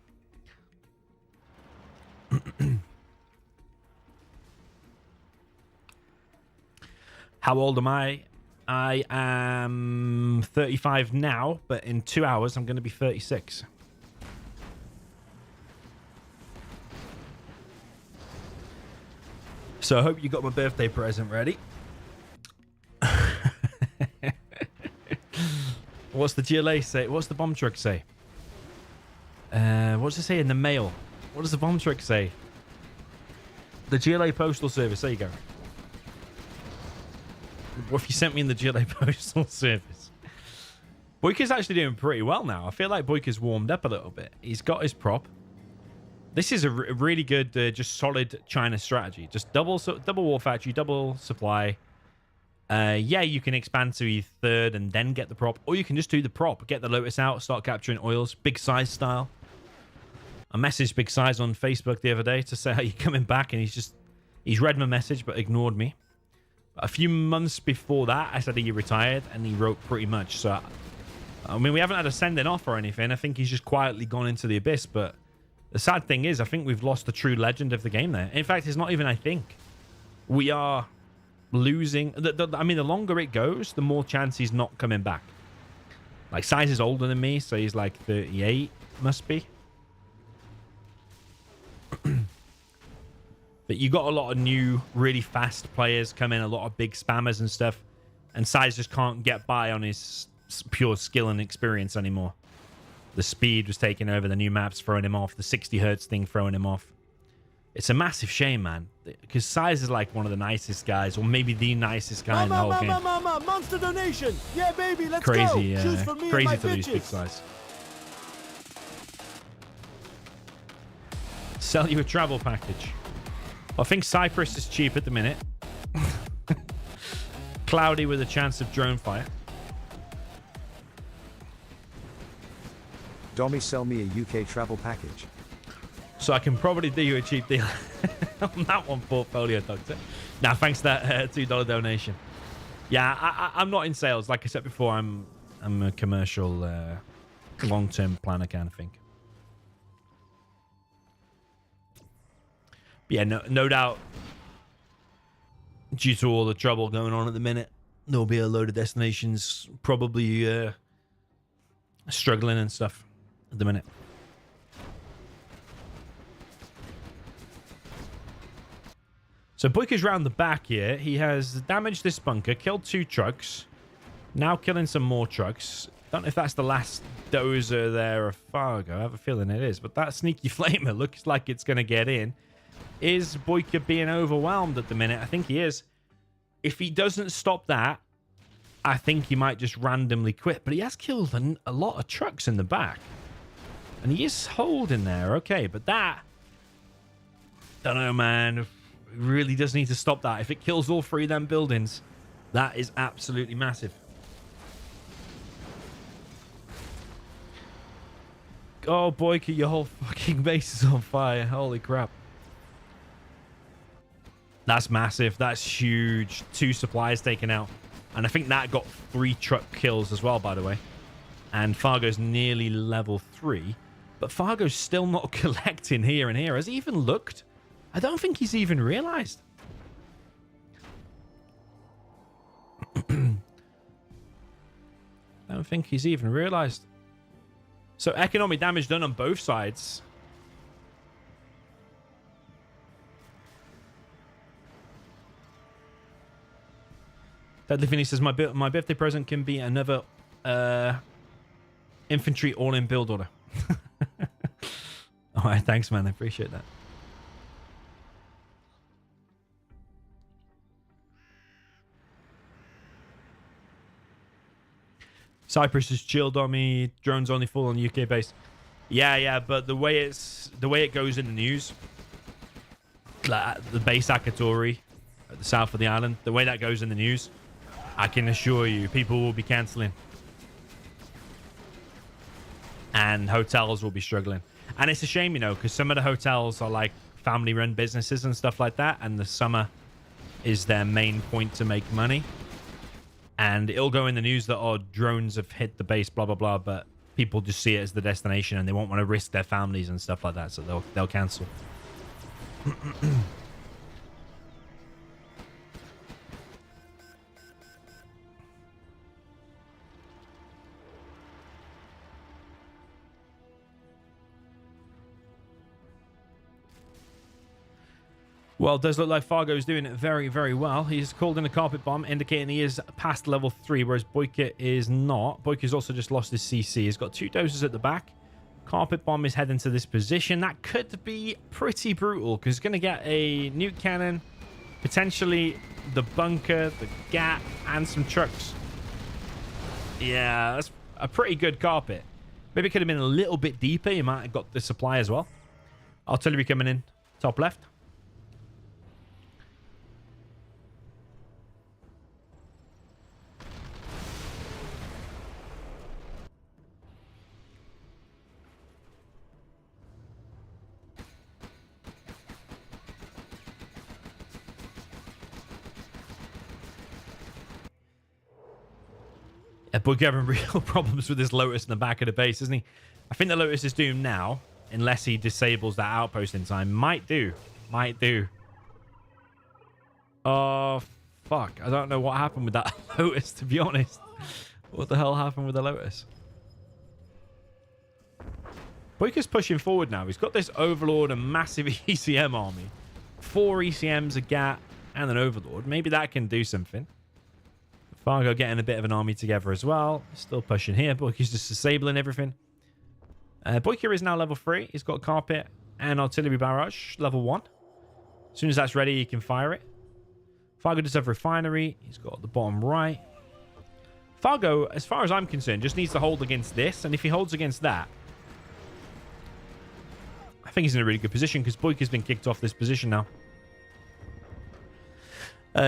How old am I? I am 35 now, but in 2 hours, I'm going to be 36. So I hope you got my birthday present ready. What's the GLA say? What's the bomb truck say? What does it say in the mail? What does the bomb truck say? The GLA Postal Service. There you go. What if you sent me in the GLA Postal Service? BoYcaH's actually doing pretty well now. I feel like BoYcaH's warmed up a little bit. He's got his prop. This is a really good, just solid China strategy. Just double War Factory, double supply. Yeah, you can expand to your 3rd and then get the prop, or you can just do the prop, get the Lotus out, start capturing oils, big size style. I messaged Big Size on Facebook the other day to say, are you coming back? And he's read my message but ignored me. A few months before that, I said he retired, and he wrote pretty much. So, I mean, we haven't had a sending off or anything. I think he's just quietly gone into the abyss. But the sad thing is, I think we've lost the true legend of the game there. In fact, it's not even I think. We are losing. I mean, the longer it goes, the more chance he's not coming back. Like, Size is older than me, so he's like 38, must be. But you got a lot of new, really fast players come in, a lot of big spammers and stuff, and Size just can't get by on his pure skill and experience anymore. The speed was taking over, the new maps throwing him off, the 60 hertz thing throwing him off. It's a massive shame, man, because Size is like one of the nicest guys, or maybe the nicest guy in the whole game. Monster donation. Yeah, baby, let's Crazy, go. Choose for me crazy and to my lose Big bitches. Size. Sell you a travel package. I think Cyprus is cheap at the minute. Cloudy with a chance of drone fire. Dommy, sell me a UK travel package. So I can probably do you a cheap deal on that one, Portfolio Doctor. Now, thanks to that $2 donation. Yeah, I'm not in sales. Like I said before, I'm a commercial long-term planner kind of thing. But yeah, no doubt, due to all the trouble going on at the minute, there'll be a load of destinations probably struggling and stuff at the minute. So BoYkaH's round the back here. He has damaged this bunker, killed 2 trucks, now killing some more trucks. Don't know if that's the last dozer there of Fargo. I have a feeling it is, but that sneaky flamer looks like it's going to get in. Is BoYkaH being overwhelmed at the minute? I think he is. If he doesn't stop that, I think he might just randomly quit. But he has killed a lot of trucks in the back. And he is holding there. Okay, but that... don't know, man. Really does need to stop that. If it kills all 3 of them buildings, that is absolutely massive. Oh, BoYkaH, your whole fucking base is on fire. Holy crap. That's massive. That's huge. 2 supplies taken out. And I think that got 3 truck kills as well, by the way. And Fargo's nearly level 3. But Fargo's still not collecting here and here. Has he even looked? I don't think he's even realized. I don't think he's even realized. So economic damage done on both sides. Deadly Vinny says, my birthday present can be another infantry all-in build order. All right, thanks, man. I appreciate that. Cyprus is chilled on me. Drones only fall on UK base. Yeah, but the way it goes in the news, like the base Akatori at the south of the island, the way that goes in the news, I can assure you, people will be cancelling, and hotels will be struggling. And it's a shame, you know, because some of the hotels are like family-run businesses and stuff like that, and the summer is their main point to make money. And it'll go in the news that, oh, drones have hit the base, blah, blah, blah. But people just see it as the destination and they won't want to risk their families and stuff like that. So they'll cancel. Well, it does look like Fargo is doing it very, very well. He's called in a carpet bomb, indicating he is past level 3, whereas BoYkaH is not. BoYkaH's also just lost his CC. He's got 2 doses at the back. Carpet bomb is heading to this position. That could be pretty brutal, because he's going to get a nuke cannon, potentially the bunker, the gap, and some trucks. Yeah, that's a pretty good carpet. Maybe it could have been a little bit deeper. You might have got the supply as well. Artillery coming in, top left. BoYkaH having real problems with this Lotus in the back of the base, isn't he? I think the Lotus is doomed now, unless he disables that outpost in time. Might do. Oh, fuck. I don't know what happened with that Lotus, to be honest. What the hell happened with the Lotus? BoYkaH's pushing forward now. He's got this Overlord and massive ECM army. 4 ECMs, a GAT, and an Overlord. Maybe that can do something. Fargo getting a bit of an army together as well. Still pushing here. BoYkaH's just disabling everything. BoYkaH is now level 3. He's got carpet and artillery barrage, level 1. As soon as that's ready, you can fire it. Fargo does have refinery. He's got the bottom right. Fargo, as far as I'm concerned, just needs to hold against this. And if he holds against that, I think he's in a really good position because BoYcaH's been kicked off this position now.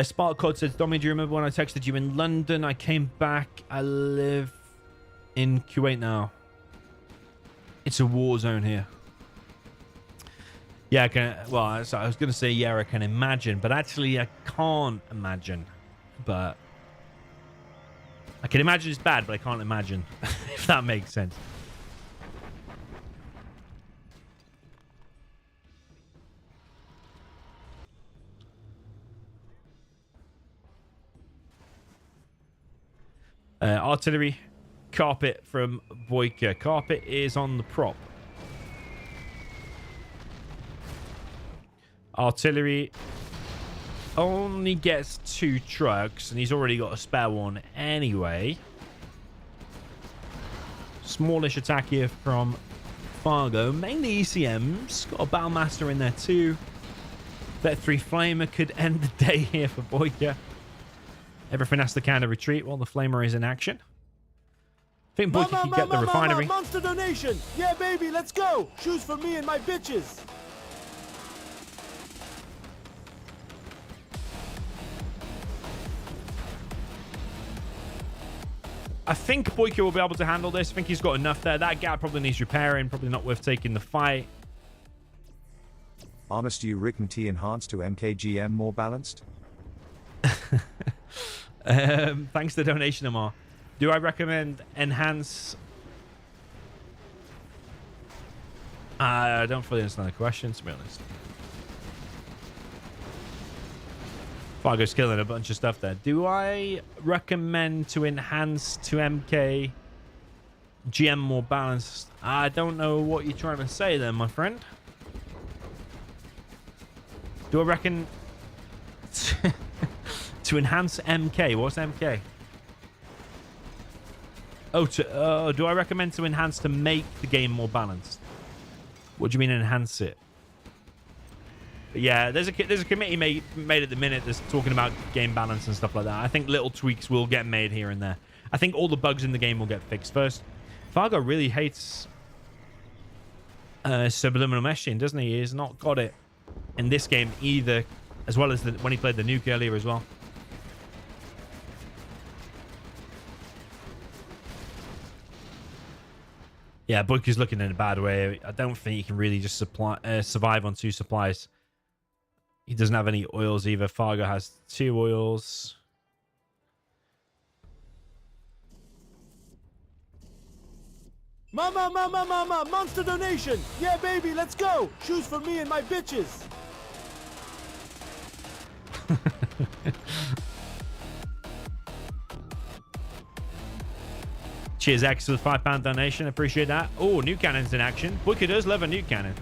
Spark Code says, Domi, do you remember when I texted you in London? I came back. I live in Kuwait now. It's a war zone here. Yeah, I can. Well, I was going to say, yeah, I can imagine, but actually, I can't imagine. But I can imagine it's bad, but I can't imagine, if that makes sense. Artillery carpet from BoYcaH. Carpet is on the prop. Artillery only gets 2 trucks, and he's already got a spare one anyway. Smallish attack here from Fargo. Mainly ECMs. Got a Battlemaster in there too. Vet 3 Flamer could end the day here for BoYcaH. Everything has to kind of retreat while the Flamer is in action. I think BoYcaH can get the refinery. Monster donation! Yeah, baby, let's go! Shoes for me and my bitches! I think BoYcaH will be able to handle this. I think he's got enough there. That gap probably needs repairing. Probably not worth taking the fight. Honest, you Rick T enhanced to MKGM more balanced? Thanks for the donation, Amar. Do I recommend enhance? I don't fully understand the question, to be honest. Fargo's killing a bunch of stuff there. Do I recommend to enhance to MK GM more balanced? I don't know what you're trying to say there, my friend. Do I reckon to enhance MK? What's MK? Oh, do I recommend to enhance to make the game more balanced? What do you mean enhance it? But yeah, there's a committee made at the minute that's talking about game balance and stuff like that. I think little tweaks will get made here and there. I think all the bugs in the game will get fixed first. Fargo really hates subliminal meshing, doesn't he? He's not got it in this game either, as well as when he played the Nuke earlier as well. Yeah, BoYcaH's looking in a bad way. I don't think he can really just survive on 2 supplies. He doesn't have any oils either. Fargo has 2 oils. Mama, monster donation! Yeah, baby, let's go! Shoes for me and my bitches! Cheers, X, for the £5 donation. Appreciate that. Oh, nuke cannons in action. BoYcaH does love a nuke cannon.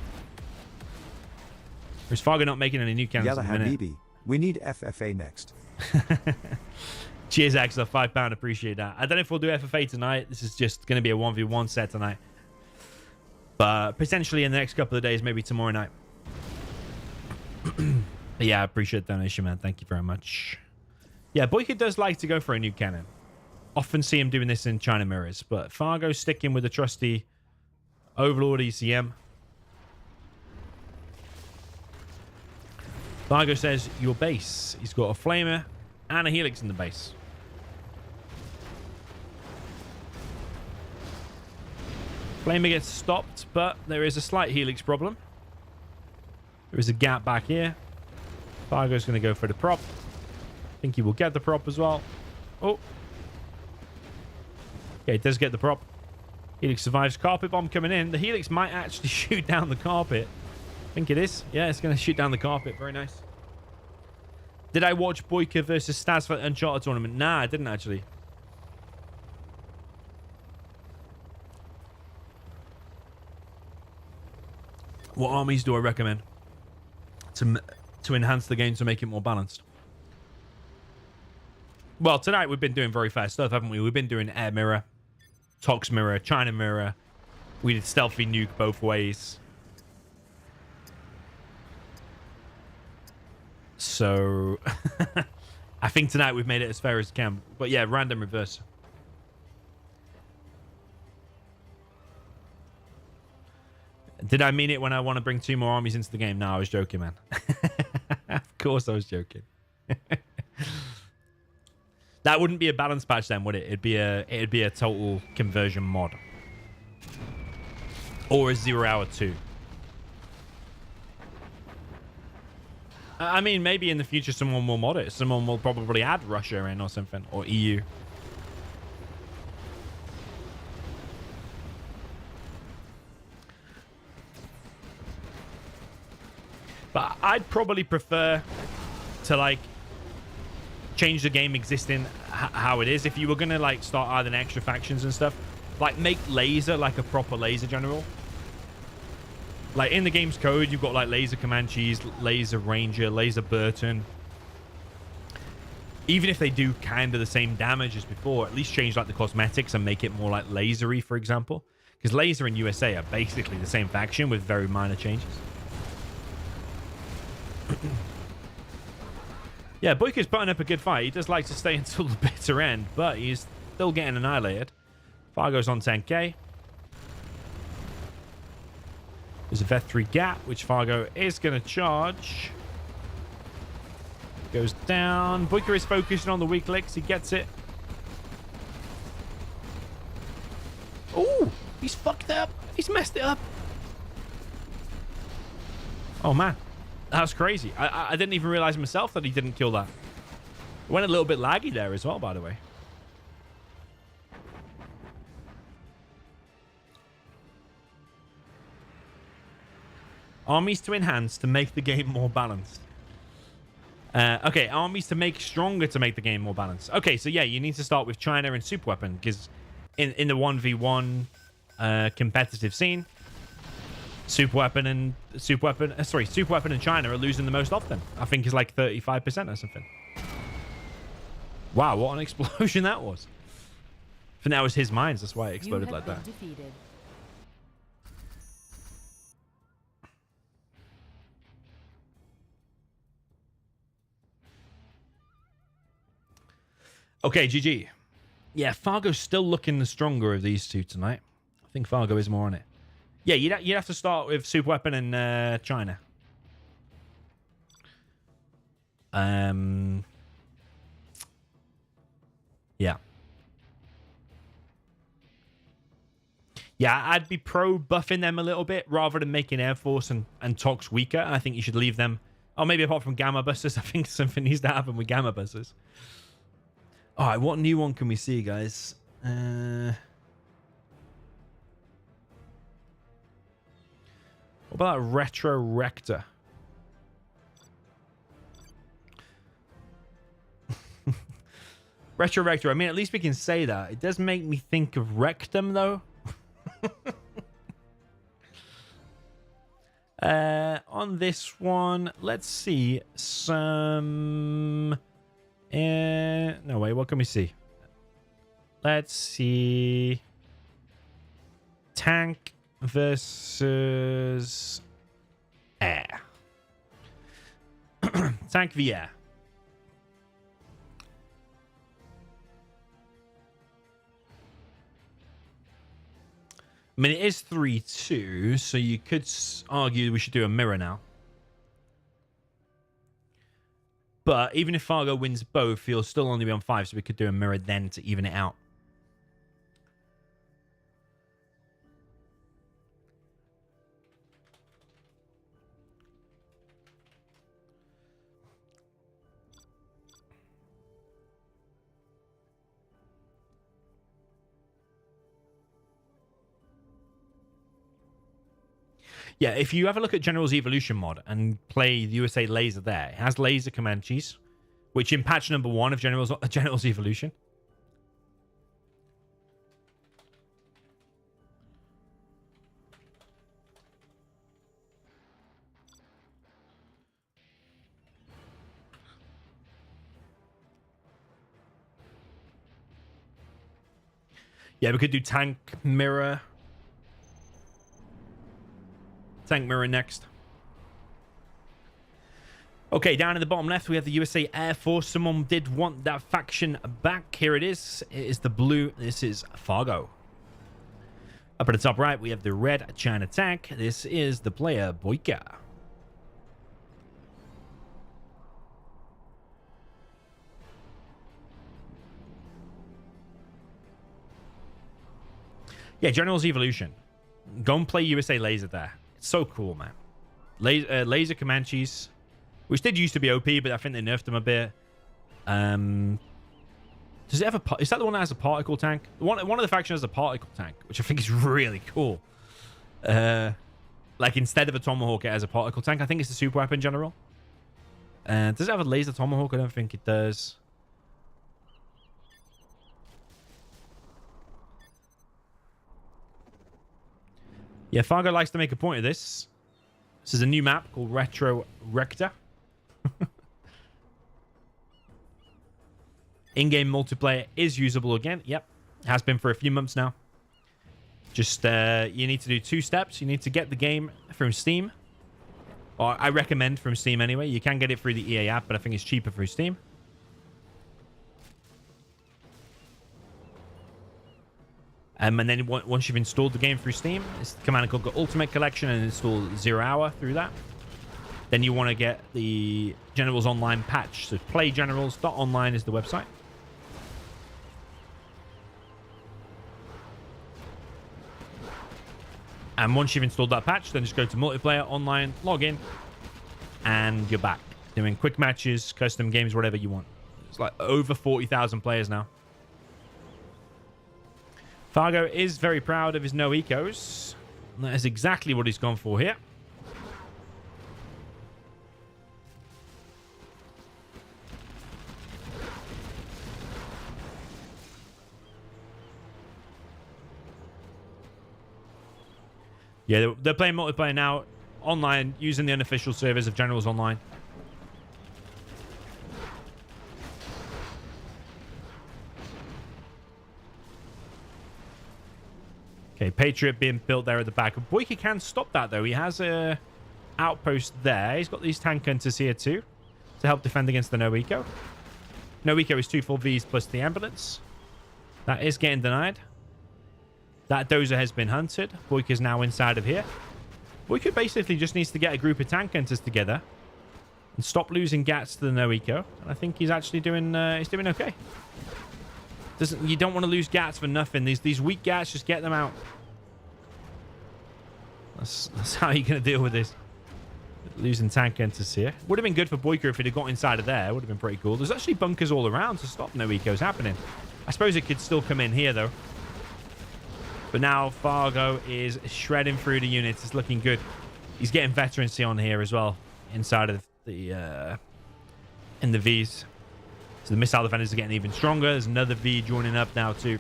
Or is Fargo not making any nuke cannons at the minute? Habibi, we need FFA next. Cheers, X, for the £5. Appreciate that. I don't know if we'll do FFA tonight. This is just going to be a 1v1 set tonight. But potentially in the next couple of days, maybe tomorrow night. But yeah, I appreciate the donation, man. Thank you very much. Yeah, BoYcaH does like to go for a nuke cannon. Often see him doing this in China mirrors, but Fargo's sticking with the trusty Overlord ECM. Fargo says, your base. He's got a flamer and a helix in the base. Flamer gets stopped, but there is a slight helix problem. There is a gap back here. Fargo's going to go for the prop. I think he will get the prop as well. Oh. Okay, it does get the prop. Helix survives. Carpet bomb coming in. The helix might actually shoot down the carpet. I think it is. Yeah, it's going to shoot down the carpet. Very nice. Did I watch BoYcaH versus Stas for the Uncharted tournament? Nah, I didn't actually. What armies do I recommend to enhance the game to make it more balanced? Well, tonight we've been doing very fast stuff, haven't we? We've been doing air mirror, Tox mirror, China mirror. We did stealthy nuke both ways. So I think tonight we've made it as fair as we can. But yeah, random reverse. Did I mean it when I want to bring 2 more armies into the game? No, I was joking, man. Of course I was joking. That wouldn't be a balance patch then, would it? It'd be a total conversion mod. Or a 0-hour 2. I mean, maybe in the future someone will mod it. Someone will probably add Russia in or something. Or EU. But I'd probably prefer to, like, change the game existing how it is. If you were going to, like, start adding extra factions and stuff, like, make laser like a proper laser general. Like, in the game's code, you've got, like, laser Comanches, laser Ranger, laser Burton. Even if they do kind of the same damage as before, at least change, like, the cosmetics and make it more, like, lasery, for example. Because laser and USA are basically the same faction with very minor changes. Yeah, BoYkaH's putting up a good fight. He does like to stay until the bitter end, but he's still getting annihilated. Fargo's on 10k. There's a Vet3 gap, which Fargo is going to charge. Goes down. BoYkaH is focusing on the weak licks. He gets it. Oh, he's fucked up. He's messed it up. Oh, man. That's crazy. I didn't even realize myself that he didn't kill that. It went a little bit laggy there as well, by the way. Armies to enhance to make the game more balanced. Okay, armies to make stronger to make the game more balanced. Okay, so yeah, you need to start with China and Super Weapon, because in the 1v1 competitive scene, Super Weapon and China are losing the most often. I think it's like 35% or something. Wow, what an explosion that was. I think that was his mines, that's why it exploded like that. Defeated. Okay, GG. Yeah, Fargo's still looking the stronger of these two tonight. I think Fargo is more on it. Yeah, you'd have to start with Super Weapon and China. Yeah. Yeah, I'd be pro buffing them a little bit rather than making Air Force and Tox weaker. I think you should leave them. Oh, maybe apart from Gamma Busters. I think something needs to happen with Gamma Busters. All right, what new one can we see, guys? What about Retro Rector? Retro Rector. I mean, at least we can say that. It does make me think of Rectum, though. On this one, let's see some... no, wait, what can we see? Let's see... Tank versus air. Tank v air. I mean, it is 3-2, so you could argue we should do a mirror now. But even if Fargo wins both, he'll still only be on 5, so we could do a mirror then to even it out. Yeah, if you have a look at General's Evolution mod and play the USA Laser there, it has Laser Comanches, which in patch number 1 of General's Evolution. Yeah, we could do Tank Mirror. Tank Mirror next. Okay, down in the bottom left, we have the USA Air Force. Someone did want that faction back. Here it is. It is the blue. This is Fargo. Up at the top right, we have the red China tank. This is the player BoYcaH. Yeah, General's Evolution. Go and play USA Laser there. It's so cool, man. Laser Comanches, which did used to be OP, but I think they nerfed them a bit. Does it have a... Is that the one that has a particle tank? One of the factions has a particle tank, which I think is really cool. Like, instead of a Tomahawk, it has a particle tank. I think it's the super weapon general. Does it have a laser Tomahawk? I don't think it does. Yeah, Fargo likes to make a point of this. This is a new map called Retro Rector. In-game multiplayer is usable again. Yep, has been for a few months now. Just, you need to do 2 steps. You need to get the game from Steam. Or I recommend from Steam anyway. You can get it through the EA app, but I think it's cheaper through Steam. And then once you've installed the game through Steam, it's the command called Ultimate Collection and install 0 Hour through that. Then you want to get the Generals Online patch. So playgenerals.online is the website. And once you've installed that patch, then just go to multiplayer, online, log in, and you're back. Doing quick matches, custom games, whatever you want. It's like over 40,000 players now. Fargo is very proud of his no ecos. That is exactly what he's gone for here. Yeah, they're playing multiplayer now, online, using the unofficial servers of Generals Online. Okay, Patriot being built there at the back. BoYcaH can stop that, though. He has a outpost there. He's got these tank hunters here, too, to help defend against the no-eco. No-eco is 2 full Vs plus the ambulance. That is getting denied. That dozer has been hunted. BoYcaH is now inside of here. BoYcaH basically just needs to get a group of tank hunters together and stop losing gats to the no-eco. And I think he's actually doing, he's doing okay. You don't want to lose gats for nothing. These weak gats, just get them out. That's how you're going to deal with this. Losing tank hunters here. Would have been good for BoYcaH if he'd have got inside of there. Would have been pretty cool. There's actually bunkers all around to stop no-ecos happening. I suppose it could still come in here, though. But now Fargo is shredding through the units. It's looking good. He's getting veterancy on here as well. Inside of the... in the Vs. So the missile defenders are getting even stronger. There's another V joining up now too.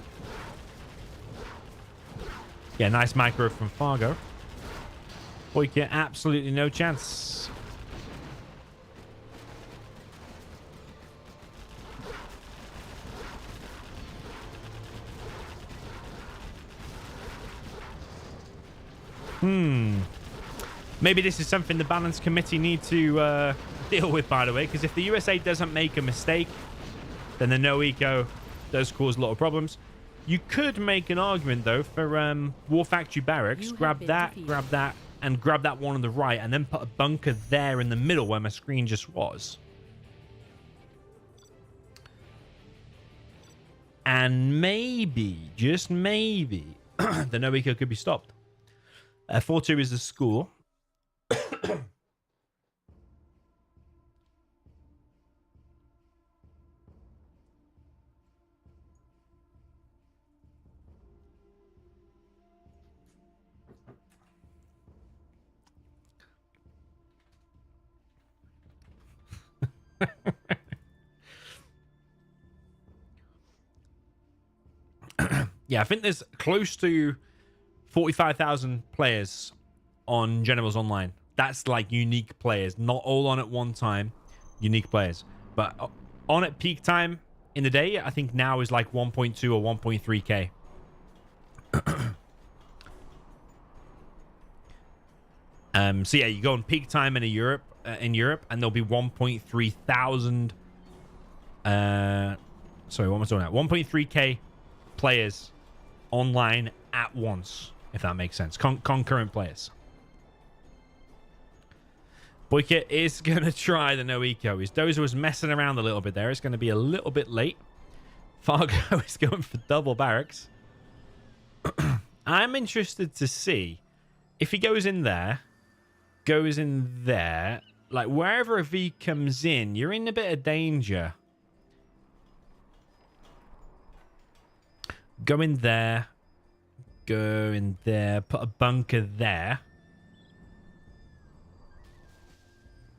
Yeah, nice micro from Fargo. BoYcaH, absolutely no chance. Maybe this is something the balance committee need to deal with, by the way, because if the USA doesn't make a mistake, then the no-eco does cause a lot of problems. You could make an argument, though, for War Factory Barracks. Grab that, and grab that one on the right, and then put a bunker there in the middle where my screen just was. And maybe, just maybe, the no-eco could be stopped. 4-2 is the score. Yeah, I think there's close to 45,000 players on Generals Online. That's like unique players, not all on at one time. Unique players, but on at peak time in the day, I think now is like 1.2 or 1.3k. So yeah, you go on peak time in Europe. in Europe, and there'll be 1.3 thousand. Sorry, what am I talking about? 1.3k players online at once, if that makes sense. Concurrent players. BoYcaH is going to try the no eco. His Dozer was messing around a little bit there. It's going to be a little bit late. Fargo is going for double barracks. I'm interested to see if he goes in there, like wherever a V comes in, you're in a bit of danger. Go in there, put a bunker there.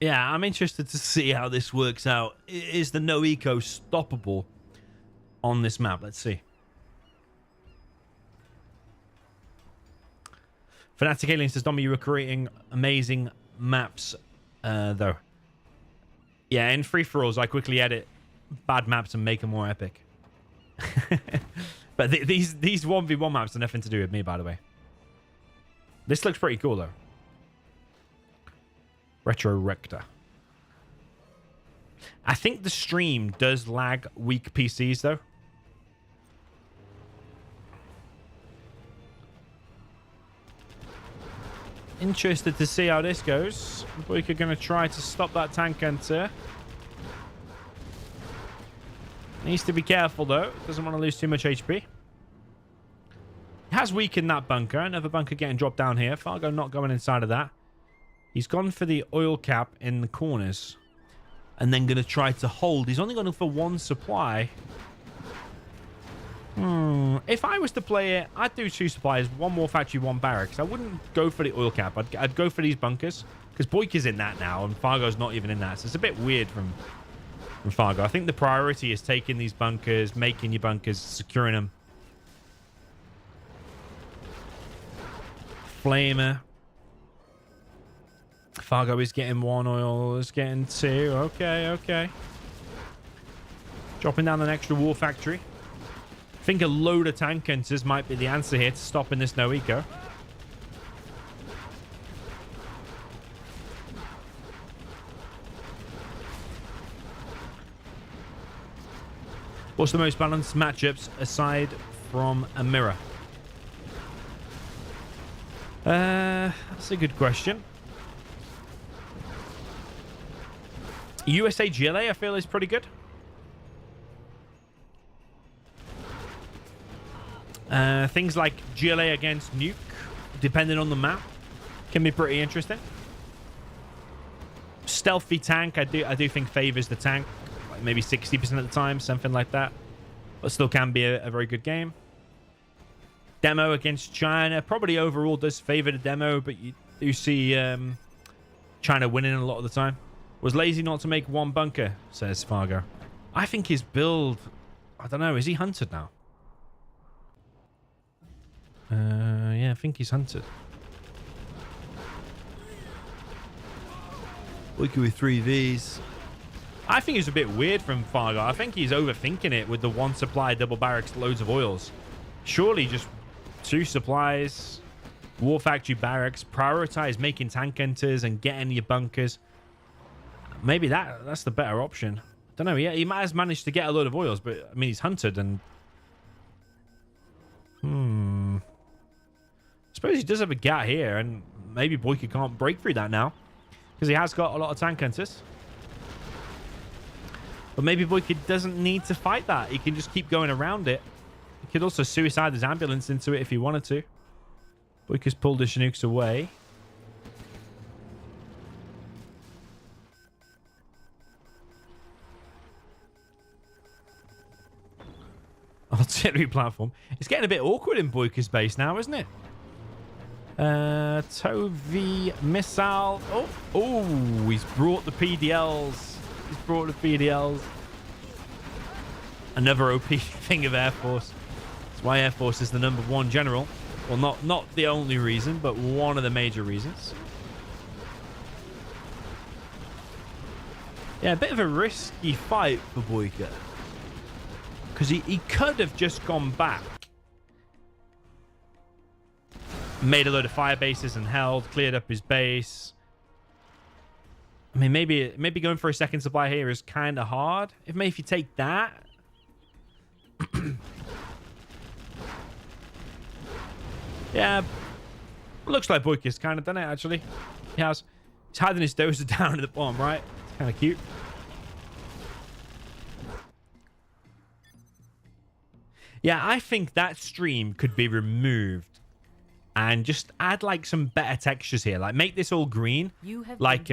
Yeah, I'm interested to see how this works out. Is the no eco stoppable on this map? Let's see. Fanatic Alien says, Domi, you were creating amazing maps, though. Yeah, in free-for-alls, I quickly edit bad maps and make them more epic. But these 1v1 maps are nothing to do with me, by the way. This looks pretty cool, though. Retro Rector. I think the stream does lag weak PCs, though. Interested to see how this goes. BoYcaH going to try to stop that tank hunter. Needs to be careful, though. Doesn't want to lose too much HP. He has weakened that bunker. Another bunker getting dropped down here. Fargo not going inside of that. He's gone for the oil cap in the corners. And then going to try to hold. He's only gone for one supply. If I was to play it, I'd do 2 supplies. 1 more factory, 1 barracks. I wouldn't go for the oil cap. I'd go for these bunkers. Because BoYcaH's in that now. And Fargo's not even in that. So it's a bit weird from Fargo. I think the priority is taking these bunkers, making your bunkers, securing them. Flamer. Fargo is getting 1 oil. Is getting 2. Okay. Dropping down an extra war factory. I think a load of tank hunters might be the answer here to stopping this no eco. What's the most balanced matchups aside from a mirror? That's a good question. USA GLA, I feel, is pretty good. Things like GLA against Nuke, depending on the map, can be pretty interesting. Stealthy tank, I do think favors the tank, like maybe 60% of the time, something like that. But still can be a very good game. Demo against China, probably overall does favor the demo, but you do see China winning a lot of the time. Was lazy not to make 1 bunker, says Fargo. I think his build, I don't know, is he hunted now? Yeah, I think he's hunted. BoYcaH with 3 Vs. I think it's a bit weird from Fargo. I think he's overthinking it with the 1 supply, double barracks, loads of oils. Surely just 2 supplies, war factory barracks, prioritize making tank hunters and getting your bunkers. Maybe that's the better option. Don't know. Yeah, he might have managed to get a load of oils, but I mean, he's hunted and I suppose he does have a gap here, and maybe BoYcaH can't break through that now because he has got a lot of tank hunters. But maybe BoYcaH doesn't need to fight that. He can just keep going around it. He could also suicide his ambulance into it if he wanted to. BoYcaH's pulled his nukes away. Artillery platform. It's getting a bit awkward in BoYcaH's base now, isn't it? Tovi missile. Oh, he's brought the PDLs. Another OP thing of Air Force. That's why Air Force is the #1 general. Well, not the only reason, but one of the major reasons. Yeah, a bit of a risky fight for BoYcaH. Because he could have just gone back. Made a load of fire bases and held, cleared up his base. I mean, maybe going for a second supply here is kind of hard. If you take that. Yeah. Looks like BoYkaH's kind of done it, actually. He has. He's hiding his dozer down at the bottom, right? It's kind of cute. Yeah, I think that stream could be removed and just add like some better textures here. Like make this all green. Like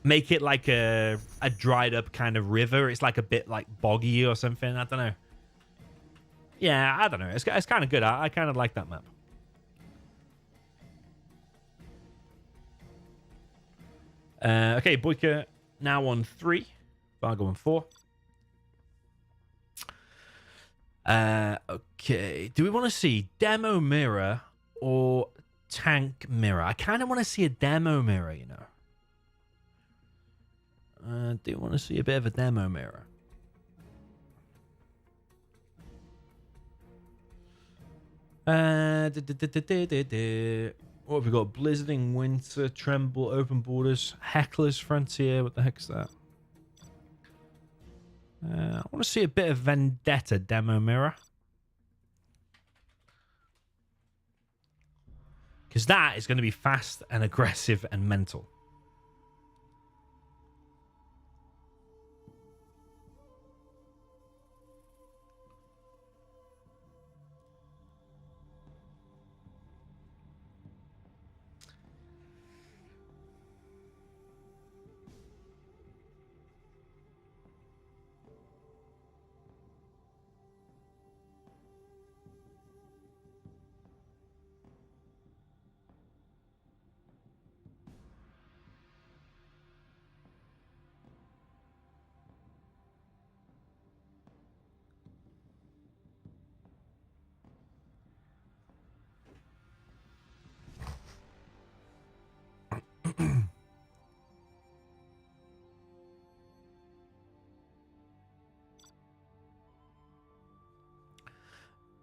make it like a dried up kind of river. It's like a bit like boggy or something. I don't know. Yeah, I don't know. It's kind of good. I kind of like that map. Okay, BoYkaH now on 3. Fargo on 4. Okay. Do we want to see demo mirror or tank mirror? I kind of want to see a demo mirror, you know. Do want to see a bit of a demo mirror. What have we got? Blizzarding Winter, Tremble, Open Borders, Heckler's Frontier. What the heck's that? I want to see a bit of Vendetta demo mirror. Because that is going to be fast and aggressive and mental.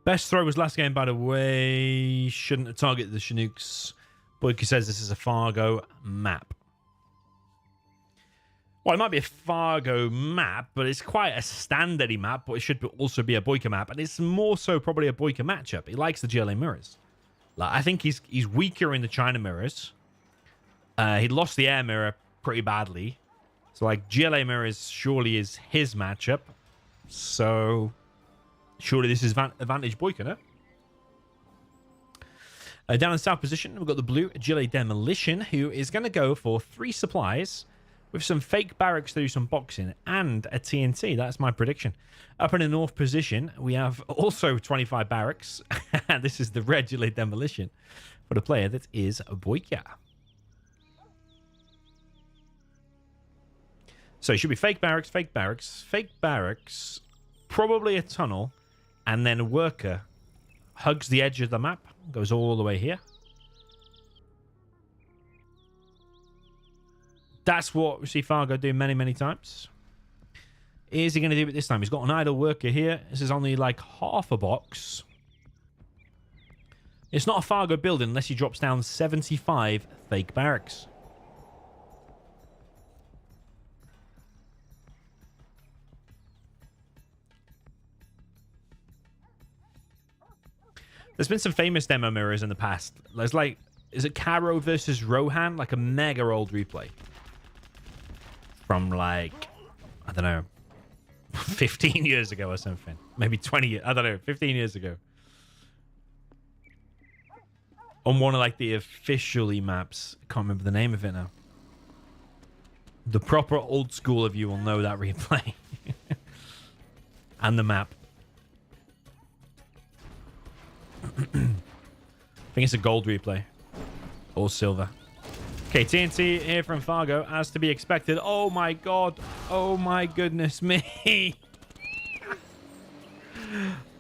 Best throw was last game, by the way. Shouldn't have targeted the Chinooks. BoYkaH says this is a Fargo map. Well, it might be a Fargo map, but it's quite a standardy map, but it should also be a BoYkaH map. And it's more so probably a BoYkaH matchup. He likes the GLA mirrors. Like, I think he's weaker in the China mirrors. He lost the air mirror pretty badly. So, like, GLA mirrors surely is his matchup. So, surely this is advantage BoYkaH, no? Down in south position, we've got the blue GLA Demolition, who is going to go for 3 supplies with some fake barracks to do some boxing and a TNT. That's my prediction. Up in the north position, we have also 25 barracks. This is the red GLA Demolition for the player that is BoYkaH. So it should be fake barracks, fake barracks, fake barracks, probably a tunnel, and then a worker hugs the edge of the map, goes all the way here. That's what we see Fargo do many, many times. Is he going to do it this time? He's got an idle worker here. This is only like half a box. It's not a Fargo building unless he drops down 75 fake barracks. There's been some famous demo mirrors in the past. There's like, is it Caro versus Rohan? Like a mega old replay. From like, I don't know, 15 years ago or something. Maybe 20 years, I don't know, 15 years ago. On one of like the officially maps. I can't remember the name of it now. The proper old school of you will know that replay. And the map. I think it's a gold replay. Or silver. Okay, TNT here from Fargo, as to be expected. Oh my god. Oh my goodness me.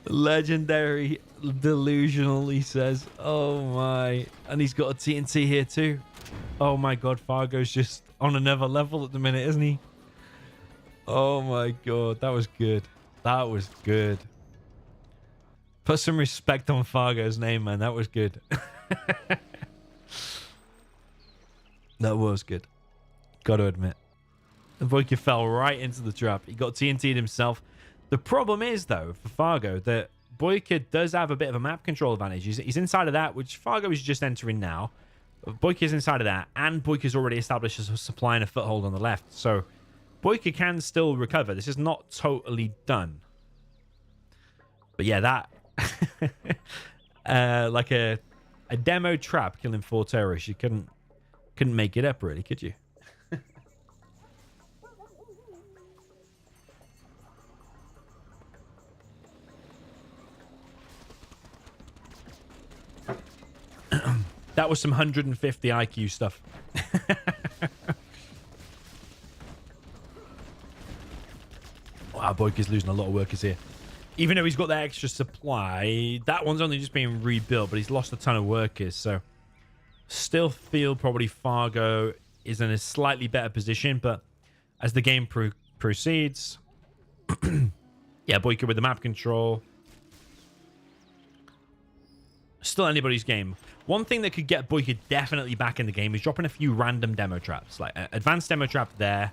Legendary delusional, he says. Oh my. And he's got a TNT here too. Oh my god, Fargo's just on another level at the minute, isn't he? Oh my god, that was good. That was good. Put some respect on Fargo's name, man. That was good. That was good. Got to admit. BoYkaH fell right into the trap. He got TNT'd himself. The problem is, though, for Fargo, that BoYkaH does have a bit of a map control advantage. He's inside of that, which Fargo is just entering now. BoYkaH is inside of that, and BoYkaH's already established a supply and a foothold on the left. So BoYkaH can still recover. This is not totally done. But yeah, that... like a demo trap killing 4 terrorists. You couldn't make it up, really, could you? That was some 150 IQ stuff. Wow, BoYkaH's losing a lot of workers here. Even though he's got that extra supply, that one's only just being rebuilt, but he's lost a ton of workers. So still feel probably Fargo is in a slightly better position, but as the game proceeds, yeah, BoYkaH with the map control. Still anybody's game. One thing that could get BoYkaH definitely back in the game is dropping a few random demo traps. Like advanced demo trap there,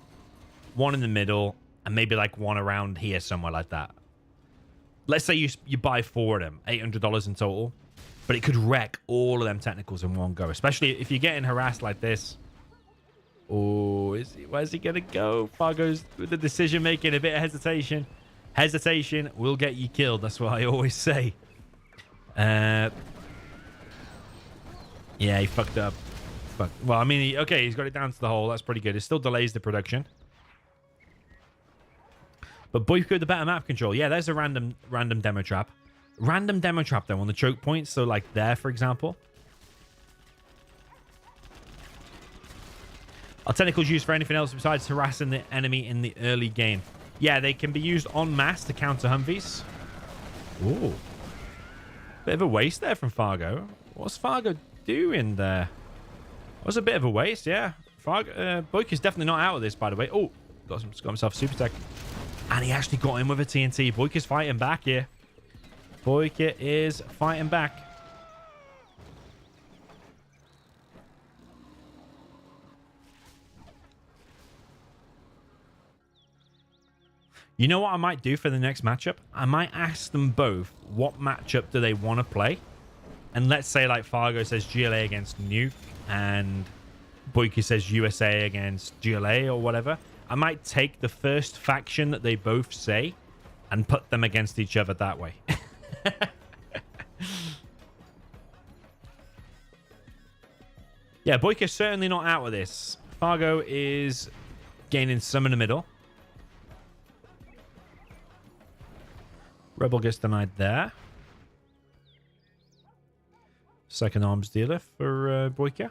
one in the middle, and maybe like one around here somewhere like that. Let's say you buy 4 of them, $800 in total, but it could wreck all of them technicals in one go, especially if you're getting harassed like this. Oh, where's he going to go? Fargo's with the decision making, a bit of hesitation. Hesitation will get you killed. That's what I always say. Yeah, he fucked up. Well, I mean, okay, he's got it down to the hole. That's pretty good. It still delays the production. But BoYkaH with the better map control. Yeah, there's a random demo trap. Random demo trap, though, on the choke points. So, like there, for example. Are tentacles used for anything else besides harassing the enemy in the early game? Yeah, they can be used en masse to counter Humvees. Ooh. Bit of a waste there from Fargo. What's Fargo doing there? Was a bit of a waste, yeah. Fargo, BoYkaH's definitely not out of this, by the way. Oh, got himself a super tech. And he actually got him with a TNT. BoYkaH's fighting back here. BoYkaH is fighting back. You know what I might do for the next matchup? I might ask them both what matchup do they want to play. And let's say like Fargo says GLA against Nuke and BoYkaH says USA against GLA or whatever. I might take the first faction that they both say and put them against each other that way. Yeah, BoYkaH's certainly not out of this. Fargo is gaining some in the middle. Rebel gets denied there. Second arms dealer for BoYkaH.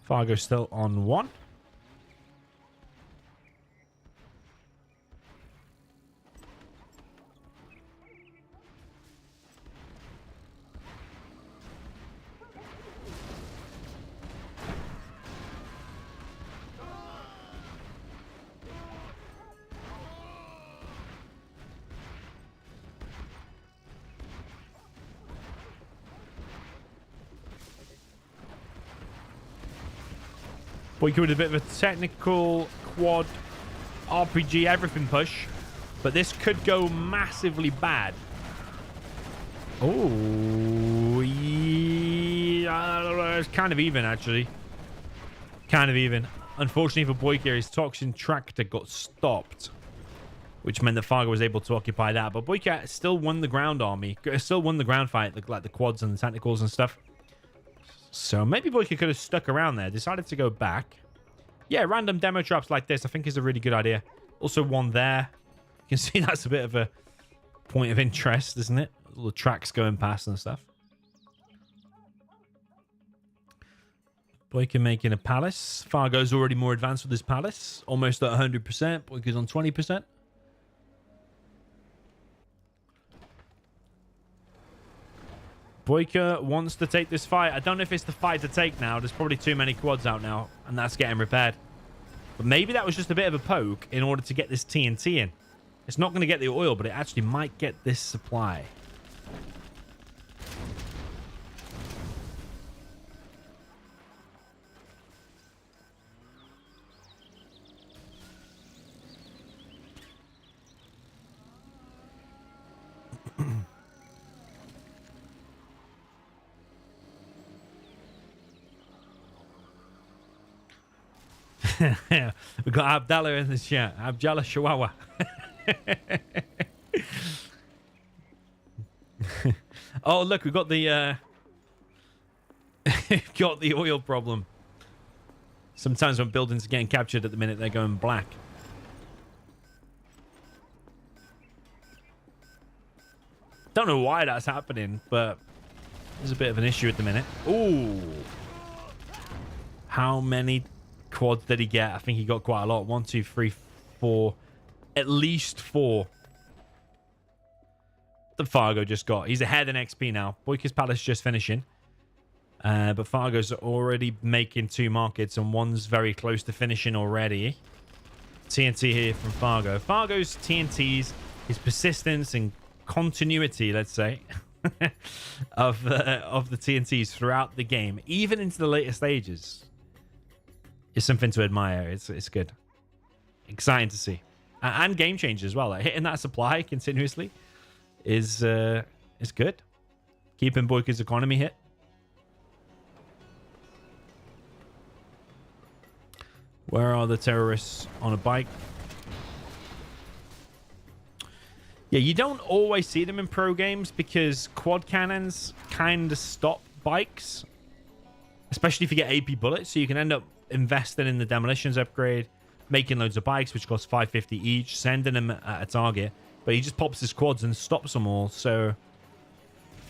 Fargo still on 1. BoYkaH with a bit of a technical quad RPG everything push, but this could go massively bad. Oh, yeah, it's kind of even actually. Kind of even. Unfortunately for BoYkaH, his Toxin Tractor got stopped, which meant that Fargo was able to occupy that. But BoYkaH still won the ground army, still won the ground fight, like the quads and the tentacles and stuff. So maybe BoYkaH could have stuck around there, decided to go back. Yeah, random demo traps like this I think is a really good idea. Also one there. You can see that's a bit of a point of interest, isn't it? Little tracks going past and stuff. BoYkaH making a palace. Fargo's already more advanced with his palace. Almost at 100%. BoYkaH's on 20%. BoYkaH wants to take this fight. I don't know if it's the fight to take now. There's probably too many quads out now, and that's getting repaired. But maybe that was just a bit of a poke in order to get this TNT in. It's not going to get the oil, but it actually might get this supply. We got Abdallah in the chat. Abdallah Chihuahua. Oh, look, we got the got the oil problem. Sometimes when buildings are getting captured at the minute, they're going black. Don't know why that's happening, but there's a bit of an issue at the minute. Ooh. How many quads did he get? I think he got quite a lot. 1, 2, 3, 4. At least 4. The Fargo just got. He's ahead in XP now. BoYkaH's Palace just finishing. But Fargo's already making 2 markets, and one's very close to finishing already. TNT here from Fargo. Fargo's TNTs, his persistence and continuity, let's say, of the TNTs throughout the game, even into the later stages, is something to admire. It's good. Exciting to see. And game changer as well. Like, hitting that supply continuously is good. Keeping BoYkaH's economy hit. Where are the terrorists on a bike? Yeah, you don't always see them in pro games because quad cannons kind of stop bikes, especially if you get AP bullets. So you can end up investing in the demolitions upgrade, making loads of bikes, which cost 550 each, sending them at a target. But he just pops his quads and stops them all. So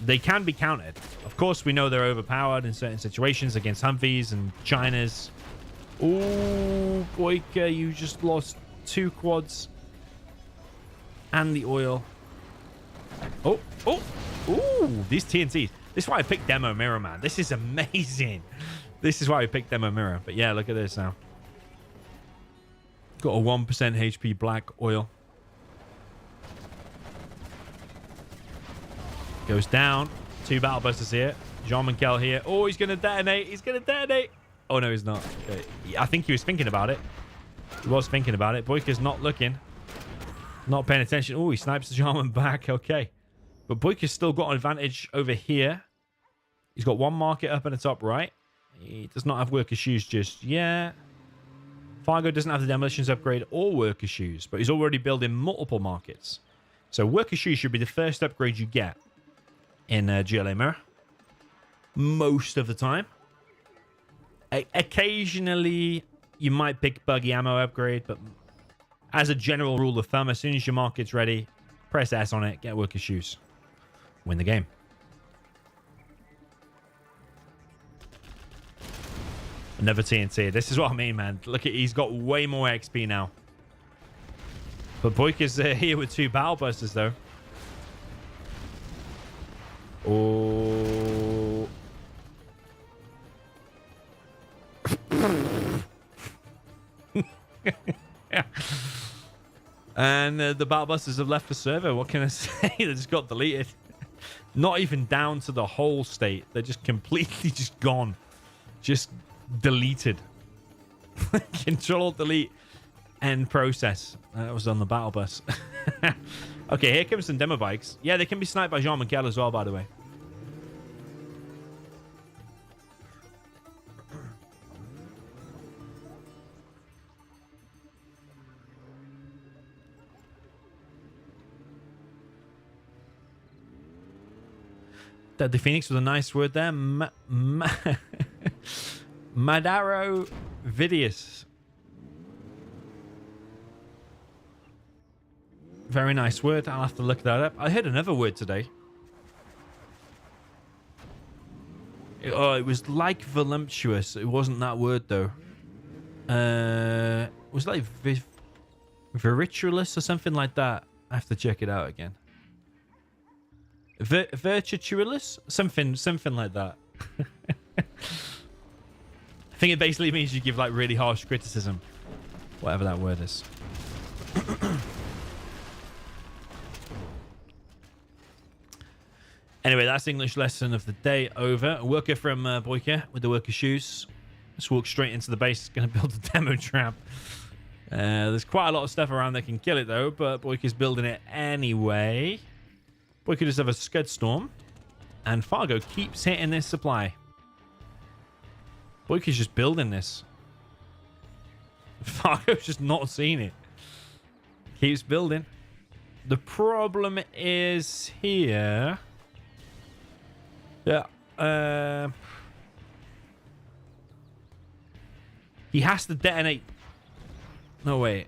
they can be countered. Of course, we know they're overpowered in certain situations against Humvees and Chinas. Oh, BoYkaH, you just lost 2 quads and the oil. Oh, these TNTs. This is why I picked Demo Mirror, man. This is amazing. This is why I picked Demo Mirror. But yeah, look at this now. Got a 1% HP black oil. Goes down. 2 battle busters here. Jean-Michel here. Oh, he's going to detonate. He's going to detonate. Oh, no, he's not. Okay. I think he was thinking about it. He was thinking about it. BoYkaH's not looking. Not paying attention. Oh, he snipes the Jarman back. Okay. But BoYkaH's still got an advantage over here. He's got 1 market up in the top right. He does not have worker shoes just yet. Fargo doesn't have the demolitions upgrade or worker shoes, but he's already building multiple markets. So worker shoes should be the first upgrade you get in GLA Mirror. Most of the time. Occasionally, you might pick buggy ammo upgrade, but as a general rule of thumb, as soon as your market's ready, press S on it, get worker shoes. Win the game. Another TNT. This is what I mean, man. Look at, he's got way more XP now. But BoYkaH's here with 2 battle busters, though. Oh. Yeah. And the battle busters have left the server. What can I say? They just got deleted. Not even down to the whole state. They're just completely just gone. Just deleted. Control delete end process. That was on the battle bus. Okay, here comes some demo bikes. Yeah, they can be sniped by Jean-Michel as well, by the way. That the Phoenix was a nice word there. Madaro Vidius. Very nice word. I'll have to look that up. I heard another word today. Oh, it was like voluptuous. It wasn't that word though. It was like virtuous or something like that. I have to check it out again. Virtuous? Something like that. I think it basically means you give like really harsh criticism. Whatever that word is. Anyway, that's English lesson of the day over. A worker from BoYkaH with the worker shoes. Let's walk straight into the base. Going to build a demo trap. There's quite a lot of stuff around that can kill it though, but BoYkaH's building it anyway. BoYkaH does have a Scud Storm, and Fargo keeps hitting this supply. BoYkaH's just building this. Fargo's just not seen it. Keeps building. The problem is here. Yeah. He has to detonate. No, wait.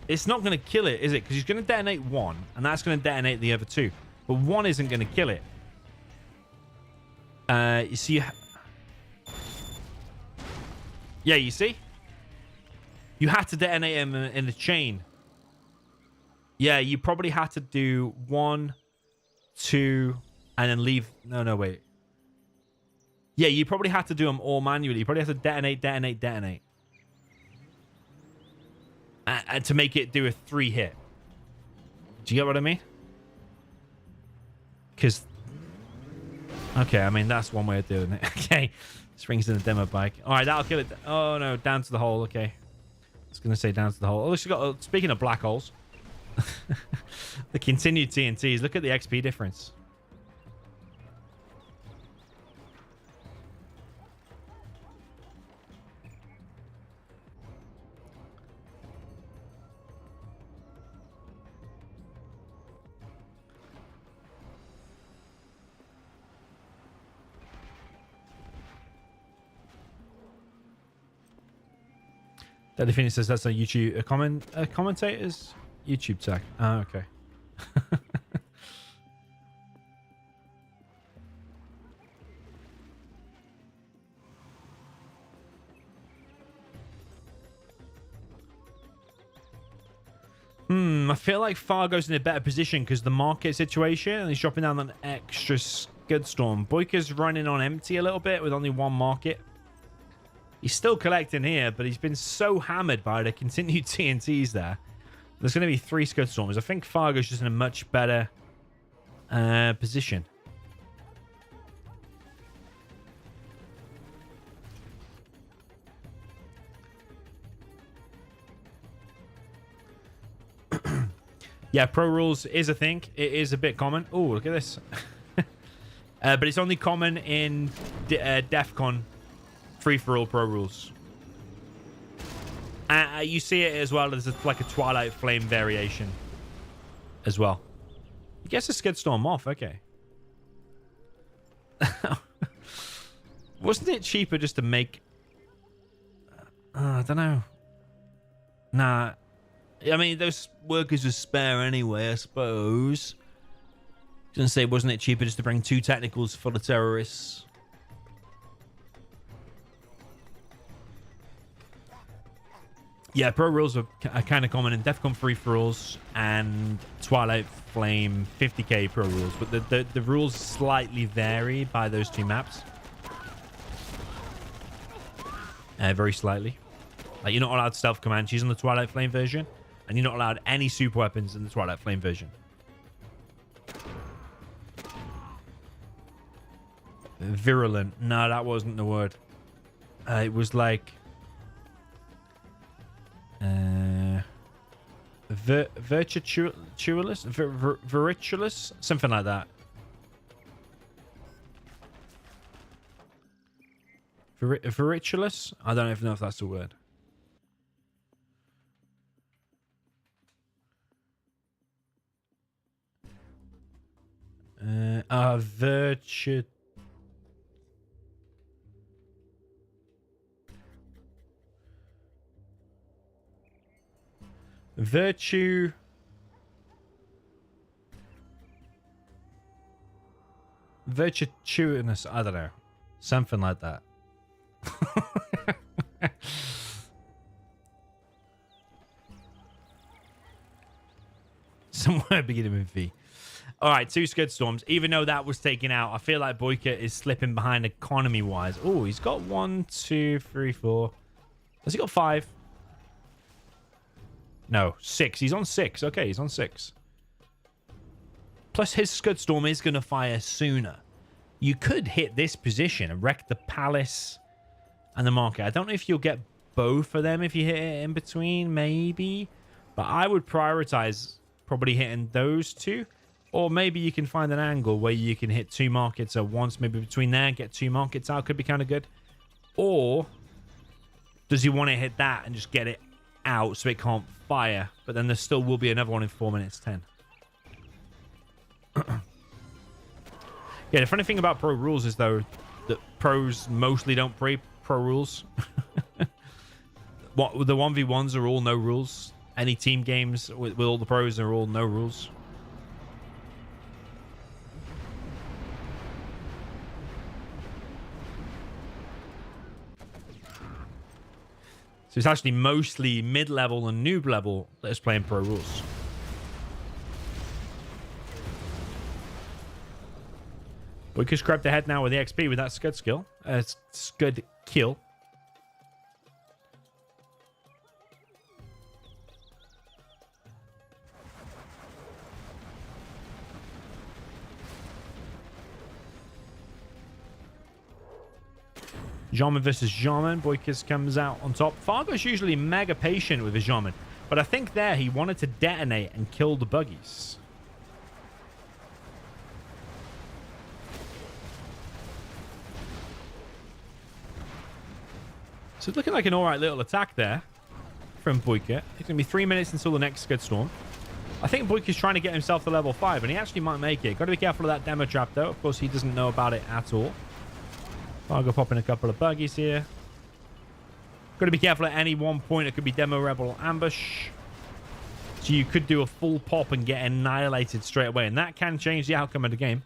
It's not going to kill it, is it? Because he's going to detonate one, and that's going to detonate the other two. But one isn't going to kill it. You see... Yeah, you see? You had to detonate him in the chain. Yeah, you probably had to do 1, 2, and then leave... No, wait. Yeah, you probably had to do them all manually. You probably have to detonate. And to make it do a 3-hit. Do you get what I mean? Because... Okay, I mean, that's one way of doing it. Okay. Springs in the demo bike. All right, that'll kill it. Oh, no. Down to the hole. Okay. I was going to say down to the hole. Oh, she's got... Speaking of black holes. The continued TNTs. Look at the XP difference. Daddy Phoenix says that's a YouTube a commentator's YouTube tag. Ah, okay. I feel like Fargo's in a better position because the market situation, and he's dropping down an extra Scud Storm. BoYkaH's running on empty a little bit with only one market. He's still collecting here, but he's been so hammered by the continued TNTs there. There's going to be 3 Scud Storms. I think Fargo's just in a much better position. Yeah, Pro Rules is a thing. It is a bit common. Oh, look at this. But it's only common in DEF CON free-for-all Pro Rules. You see it as well as like a Twilight Flame variation as well. He gets a Scud Storm off. Okay. Wasn't it cheaper just to make... I don't know. Nah. I mean, those workers are spare anyway, I suppose. I was going to say, wasn't it cheaper just to bring 2 technicals for the terrorists? Yeah, Pro Rules are kind of common in DEF CON free-for-alls and Twilight Flame 50k Pro Rules, but the rules slightly vary by those 2 maps. Very slightly. Like, you're not allowed stealth Comanches on the Twilight Flame version, and you're not allowed any super weapons in the Twilight Flame version. Virulent. No, that wasn't the word. It was like... virtuous, something like that. Virtuous? I don't even know if that's the word. Virtuousness, I don't know. Something like that. Somewhere beginning with V. All right, 2 Scud Storms. Even though that was taken out, I feel like BoYkaH is slipping behind economy-wise. Oh, he's got 1, 2, 3, 4. Has he got 5? No, 6. He's on 6. Okay, he's on 6. Plus, his Scud Storm is going to fire sooner. You could hit this position and wreck the Palace and the market. I don't know if you'll get both of them if you hit it in between, maybe. But I would prioritize probably hitting those 2. Or maybe you can find an angle where you can hit 2 markets at once. Maybe between there, get 2 markets out. Could be kind of good. Or Does he want to hit that and just get it out so it can't fire? But then there still will be another one in 4 minutes 10. Yeah, the funny thing about pro rules is, though, that pros mostly don't play pro rules. What the 1v1s are all no rules. Any team games with all the pros are all no rules. So it's actually mostly mid-level and noob level that is playing pro rules. BoYcaH grabbed ahead now with the XP with that Scud skill. Scud kill. Jarman versus Jarman. BoYcaH comes out on top. Fargo's usually mega patient with his Jarman, but I think there he wanted to detonate and kill the buggies. So it's looking like an alright little attack there from BoYcaH. It's going to be 3 minutes until the next Scud Storm. I think BoYcaH's trying to get himself to level 5, and he actually might make it. Got to be careful of that demo trap, though. Of course, he doesn't know about it at all. Fargo popping a couple of buggies here. Got to be careful at any one point. It could be demo rebel or ambush. So you could do a full pop and get annihilated straight away, and that can change the outcome of the game.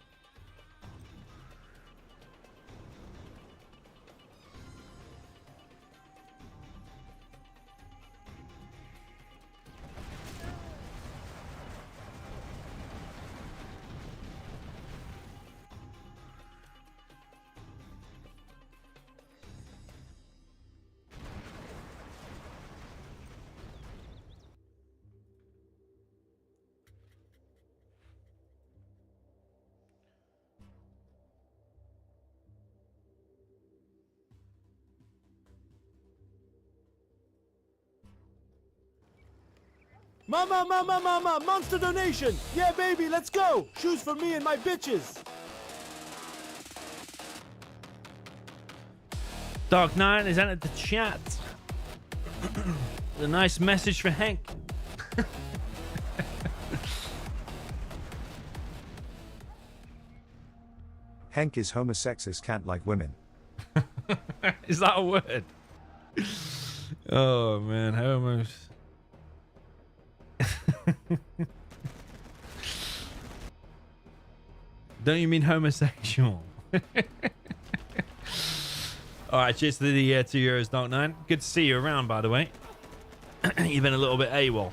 Mama, mama, mama, monster donation! Yeah, baby, let's go! Shoes for me and my bitches! Dark Knight has entered the chat. A nice message for Hank. Hank is homosexist, can't like women. Is that a word? Oh, man. Homos. Don't you mean homosexual? Alright, cheers to the 2 euros, Dark Knight. Good to see you around, by the way. You've been a little bit AWOL.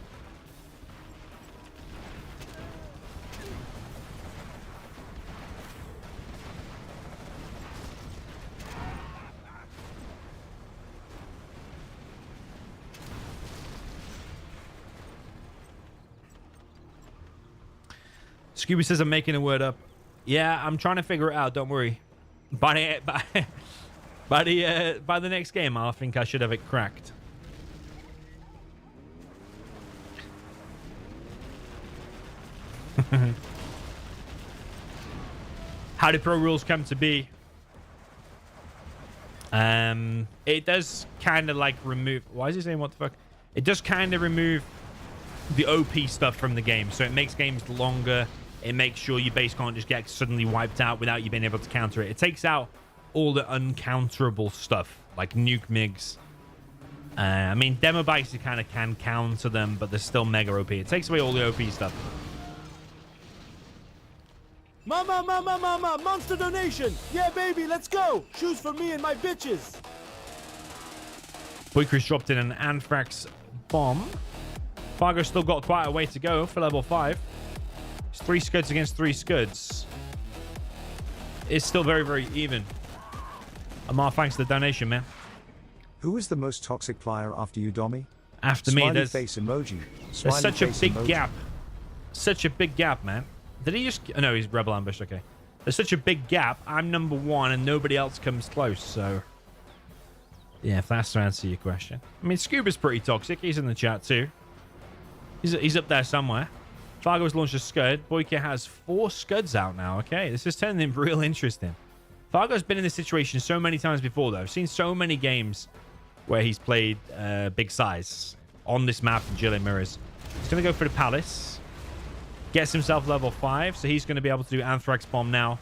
Scooby says I'm making a word up. Yeah, I'm trying to figure it out. Don't worry. By the next game, I think I should have it cracked. How did pro rules come to be? It does kind of like remove. Why is he saying what the fuck? It does kind of remove the OP stuff from the game, so it makes games longer. It makes sure your base can't just get suddenly wiped out without you being able to counter it. It takes out all the uncounterable stuff, like Nuke MiGs. I mean, demo bikes you kind of can counter them, but they're still mega OP. It takes away all the OP stuff. Mama, mama, mama, monster donation! Yeah, baby, let's go! Shoes for me and my bitches! BoYcaH dropped in an Anthrax bomb. Fargo's still got quite a way to go for level 5. It's 3 Scuds against 3 Scuds. It's still very, very even. Amar, thanks for the donation, man. Who is the most toxic player after you, Domi? After Smiley me, there's face emoji. there's such a big emoji. gap. Such a big gap, man. Did he just... Oh, no, he's Rebel Ambush. Okay. There's such a big gap. I'm number 1 and nobody else comes close, so... Yeah, if that's to answer your question. I mean, Scuba's pretty toxic. He's in the chat, too. He's up there somewhere. Fargo's launched a Scud. BoYcaH has 4 Scuds out now. Okay, this is turning real interesting. Fargo's been in this situation so many times before, though. I've seen so many games where he's played big size on this map in GLA Mirrors. He's going to go for the Palace. Gets himself level 5, so he's going to be able to do Anthrax Bomb now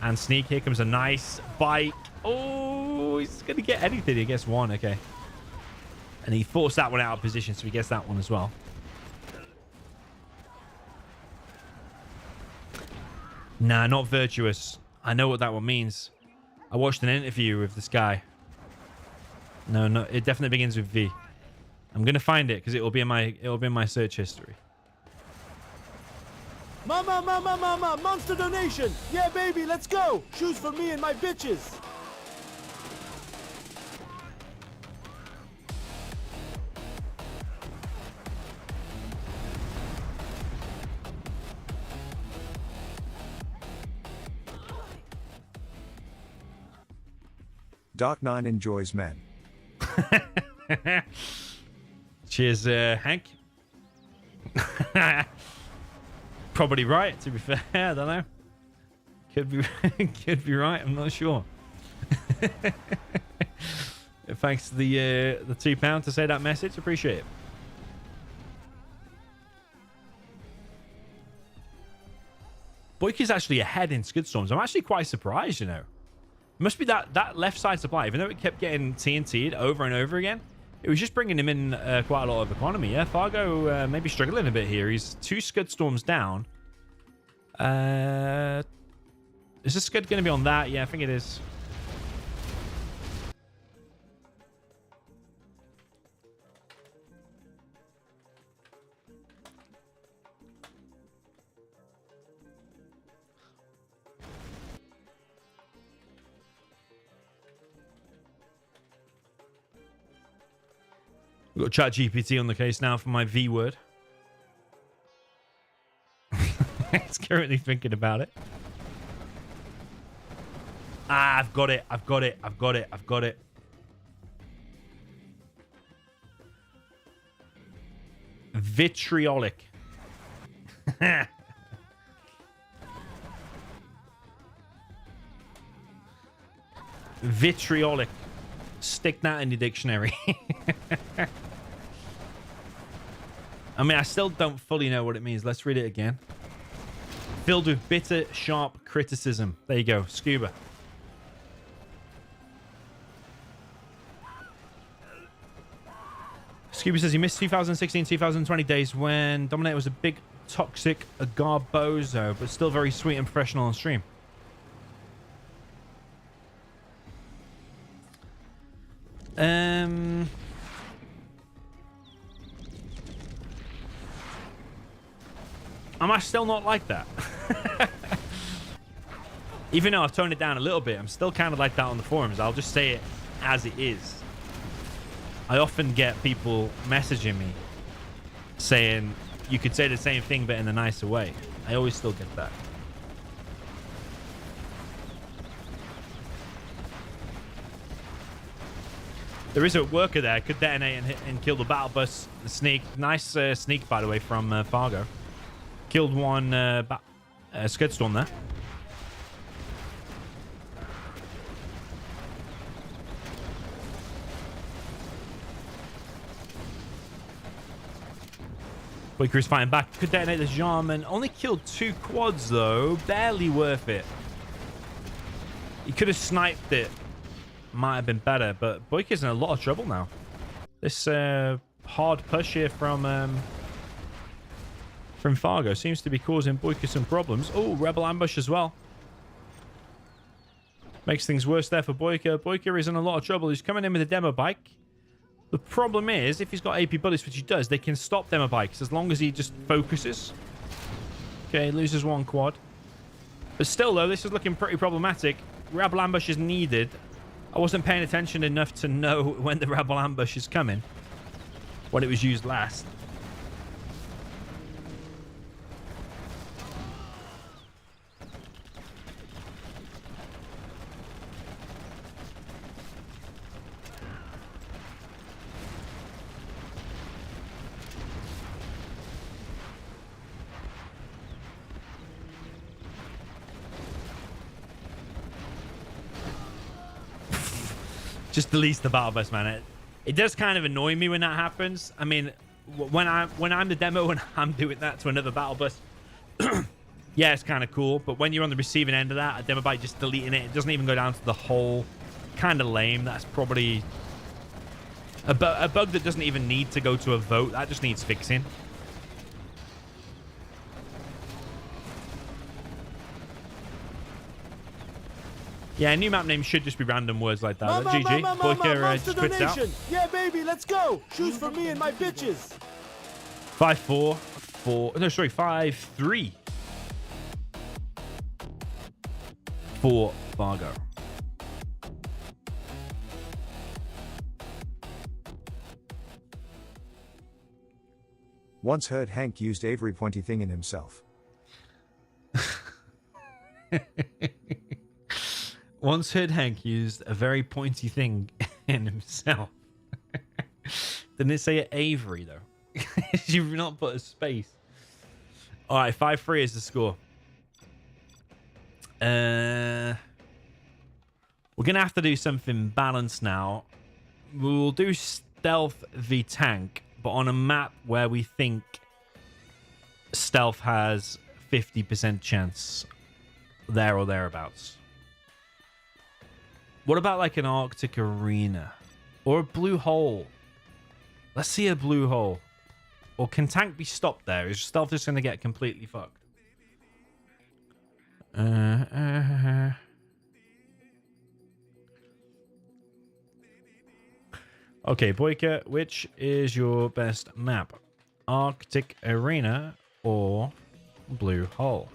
and sneak. Here comes a nice bite. Oh, he's going to get anything. He gets one. Okay. And he forced that one out of position, so he gets that one as well. Nah, not virtuous. I know what that one means. I watched an interview with this guy. No, it definitely begins with V. I'm gonna find it because it'll be in my search history. Mama, monster donation. Yeah, baby, let's go. Shoes for me and my bitches. Dark Nine enjoys men. Cheers, Hank. Probably right, to be fair. I don't know. Could be right. I'm not sure. Thanks to the £2 to say that message. Appreciate it. BoYcaH's actually ahead in Scud Storms. I'm actually quite surprised, you know. It must be that left side supply. Even though it kept getting TNT'd over and over again, it was just bringing him in quite a lot of economy. Yeah, Fargo maybe struggling a bit here. He's 2 Scud Storms down. Is this Scud going to be on that? Yeah, I think it is. We've got ChatGPT on the case now for my V word. It's currently thinking about it. Ah, I've got it. Vitriolic. Vitriolic. Stick that in the dictionary. I mean, I still don't fully know what it means. Let's read it again. Filled with bitter, sharp criticism. There you go. Scuba. Scuba says he missed 2016-2020 days when DoMiNaToR was a big, toxic garbozo, but still very sweet and professional on stream. Am I still not like that? Even though I've toned it down a little bit, I'm still kind of like that on the forums. I'll just say it as it is. I often get people messaging me saying you could say the same thing but in a nicer way. I always still get that. There is a worker there. Could detonate and kill the battle bus. The sneak. Nice sneak, by the way, from Fargo. Killed one Scud Storm there. BoYcaH is fighting back. Could detonate the Jarman. Only killed 2 quads, though. Barely worth it. He could have sniped it. Might have been better, but BoYcaH's in a lot of trouble now. This hard push here from Fargo seems to be causing BoYcaH some problems. Oh, Rebel ambush as well. Makes things worse there for BoYcaH. BoYcaH is in a lot of trouble. He's coming in with a demo bike. The problem is, if he's got AP bullets, which he does, they can stop demo bikes as long as he just focuses. Okay, loses 1 quad. But still, though, this is looking pretty problematic. Rebel ambush is needed. I wasn't paying attention enough to know when the Rebel ambush is coming. When it was used last. Just delete the battle bus, man. It does kind of annoy me when that happens. I mean, when I'm the demo and I'm doing that to another battle bus, yeah, it's kind of cool. But when you're on the receiving end of that, a demo bike just deleting it, it doesn't even go down to the hole. Kind of lame. That's probably a bug that doesn't even need to go to a vote. That just needs fixing. Yeah, new map name should just be random words like that. GG. BoYcaH just quits out. Yeah, baby, let's go. Shoes for me and my bitches. 5-4. 4. No, sorry, 5-3. For Fargo. Once heard Hank used Avery pointy thing in himself. Once heard Hank used a very pointy thing in himself. Didn't it say Avery, though? You've not put a space. All right, 5-3 is the score. We're going to have to do something balanced now. We'll do stealth v tank, but on a map where we think stealth has 50% chance there or thereabouts. What about like an Arctic arena or a blue hole? Let's see a blue hole. Or can tank be stopped there? Is stealth just going to get completely fucked? Okay, BoYcaH, which is your best map? Arctic arena or blue hole?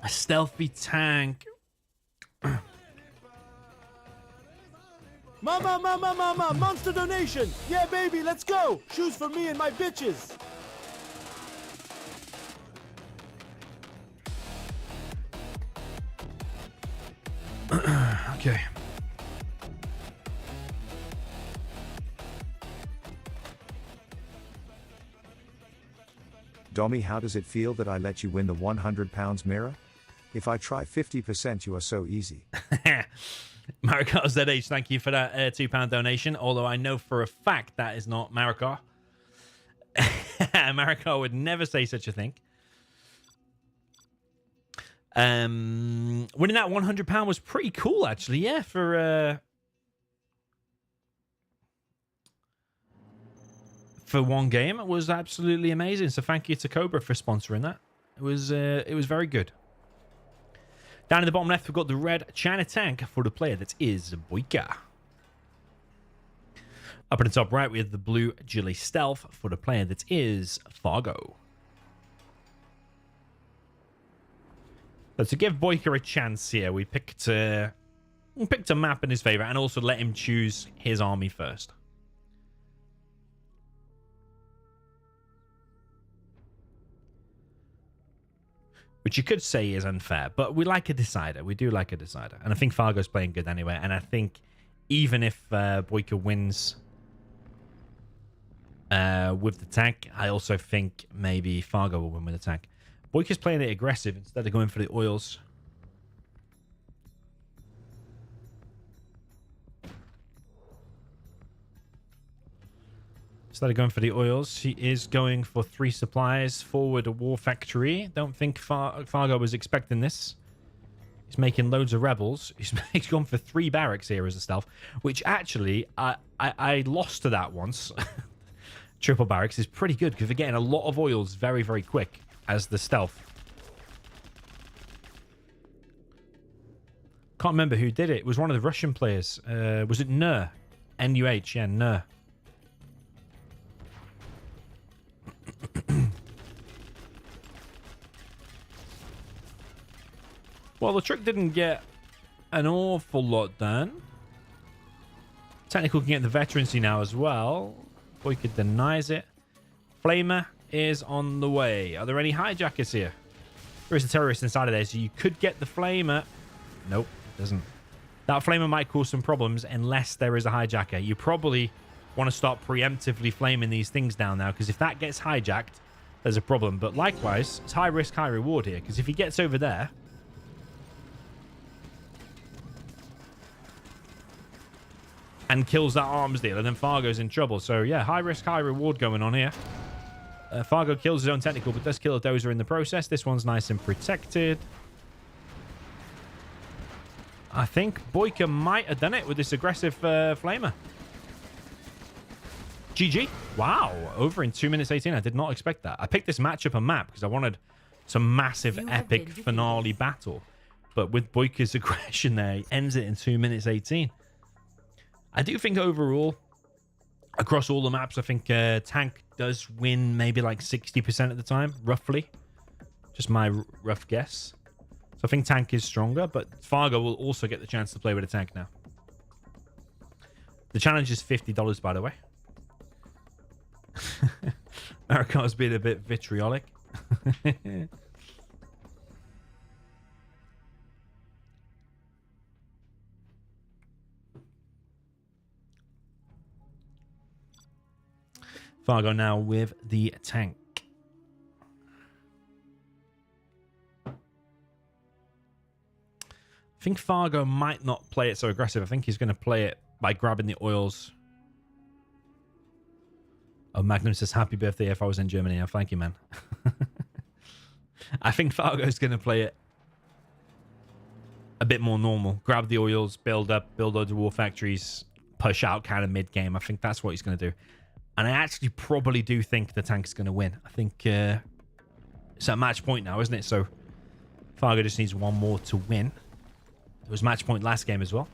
A stealthy tank. Mama, monster donation. Yeah, baby, let's go. Shoes for me and my bitches. Okay. Domi, how does it feel that I let you win the £100 mirror? If I try 50%, you are so easy. Marikar ZH, thank you for that £2 donation. Although I know for a fact that is not Marikar. Marikar would never say such a thing. Winning that £100 was pretty cool, actually. Yeah, for one game, it was absolutely amazing. So thank you to Cobra for sponsoring that. It was very good. Down in the bottom left, we've got the red China tank for the player that is BoYcaH. Up in the top right, we have the blue GLA Stealth for the player that is Fargo. So to give BoYcaH a chance here, we picked a map in his favor and also let him choose his army first. Which you could say is unfair, but we like a decider. We do like a decider. And I think Fargo's playing good anyway. And I think even if BoYcaH wins with the tank, I also think maybe Fargo will win with the tank. BoYcaH's playing it aggressive instead of going for the oils. Instead of going for the oils, he is going for 3 supplies forward a war factory. Don't think Fargo was expecting this. He's making loads of rebels. He's gone for 3 barracks here as a stealth, which actually I lost to that once. Triple barracks is pretty good because we're getting a lot of oils very, very quick as the stealth. Can't remember who did it. It was one of the Russian players. Was it Nuh? N-U-H, yeah, Nuh. Well, the trick didn't get an awful lot done. Technical can get the veterancy now as well. BoYcaH denies it. Flamer is on the way. Are there any hijackers here? There is a terrorist inside of there, so you could get the Flamer. Nope, it doesn't. That Flamer might cause some problems unless there is a hijacker. You probably want to start preemptively flaming these things down now, because if that gets hijacked, there's a problem. But likewise, it's high risk, high reward here. Because if he gets over there... and kills that arms dealer, then Fargo's in trouble. So, yeah, high risk, high reward going on here. Fargo kills his own technical, but does kill a dozer in the process. This one's nice and protected. I think BoYcaH might have done it with this aggressive flamer. GG. Wow. Over in 2 minutes 18. I did not expect that. I picked this matchup and map because I wanted some massive, epic finale battle. But with BoYcaH's aggression there, he ends it in 2 minutes 18. I do think overall, across all the maps, I think Tank does win maybe like 60% of the time, roughly. Just my rough guess. So I think Tank is stronger, but Fargo will also get the chance to play with a Tank now. The challenge is $50, by the way. America's been a bit vitriolic. Fargo now with the Tank. I think Fargo might not play it so aggressive. I think he's going to play it by grabbing the oils. Oh, Magnum says, happy birthday if I was in Germany. Oh, thank you, man. I think Fargo's going to play it a bit more normal. Grab the oils, build up, build loads of war factories, push out kind of mid-game. I think that's what he's going to do. And I actually probably do think the Tank's going to win. I think it's at match point now, isn't it? So Fargo just needs one more to win. It was match point last game as well.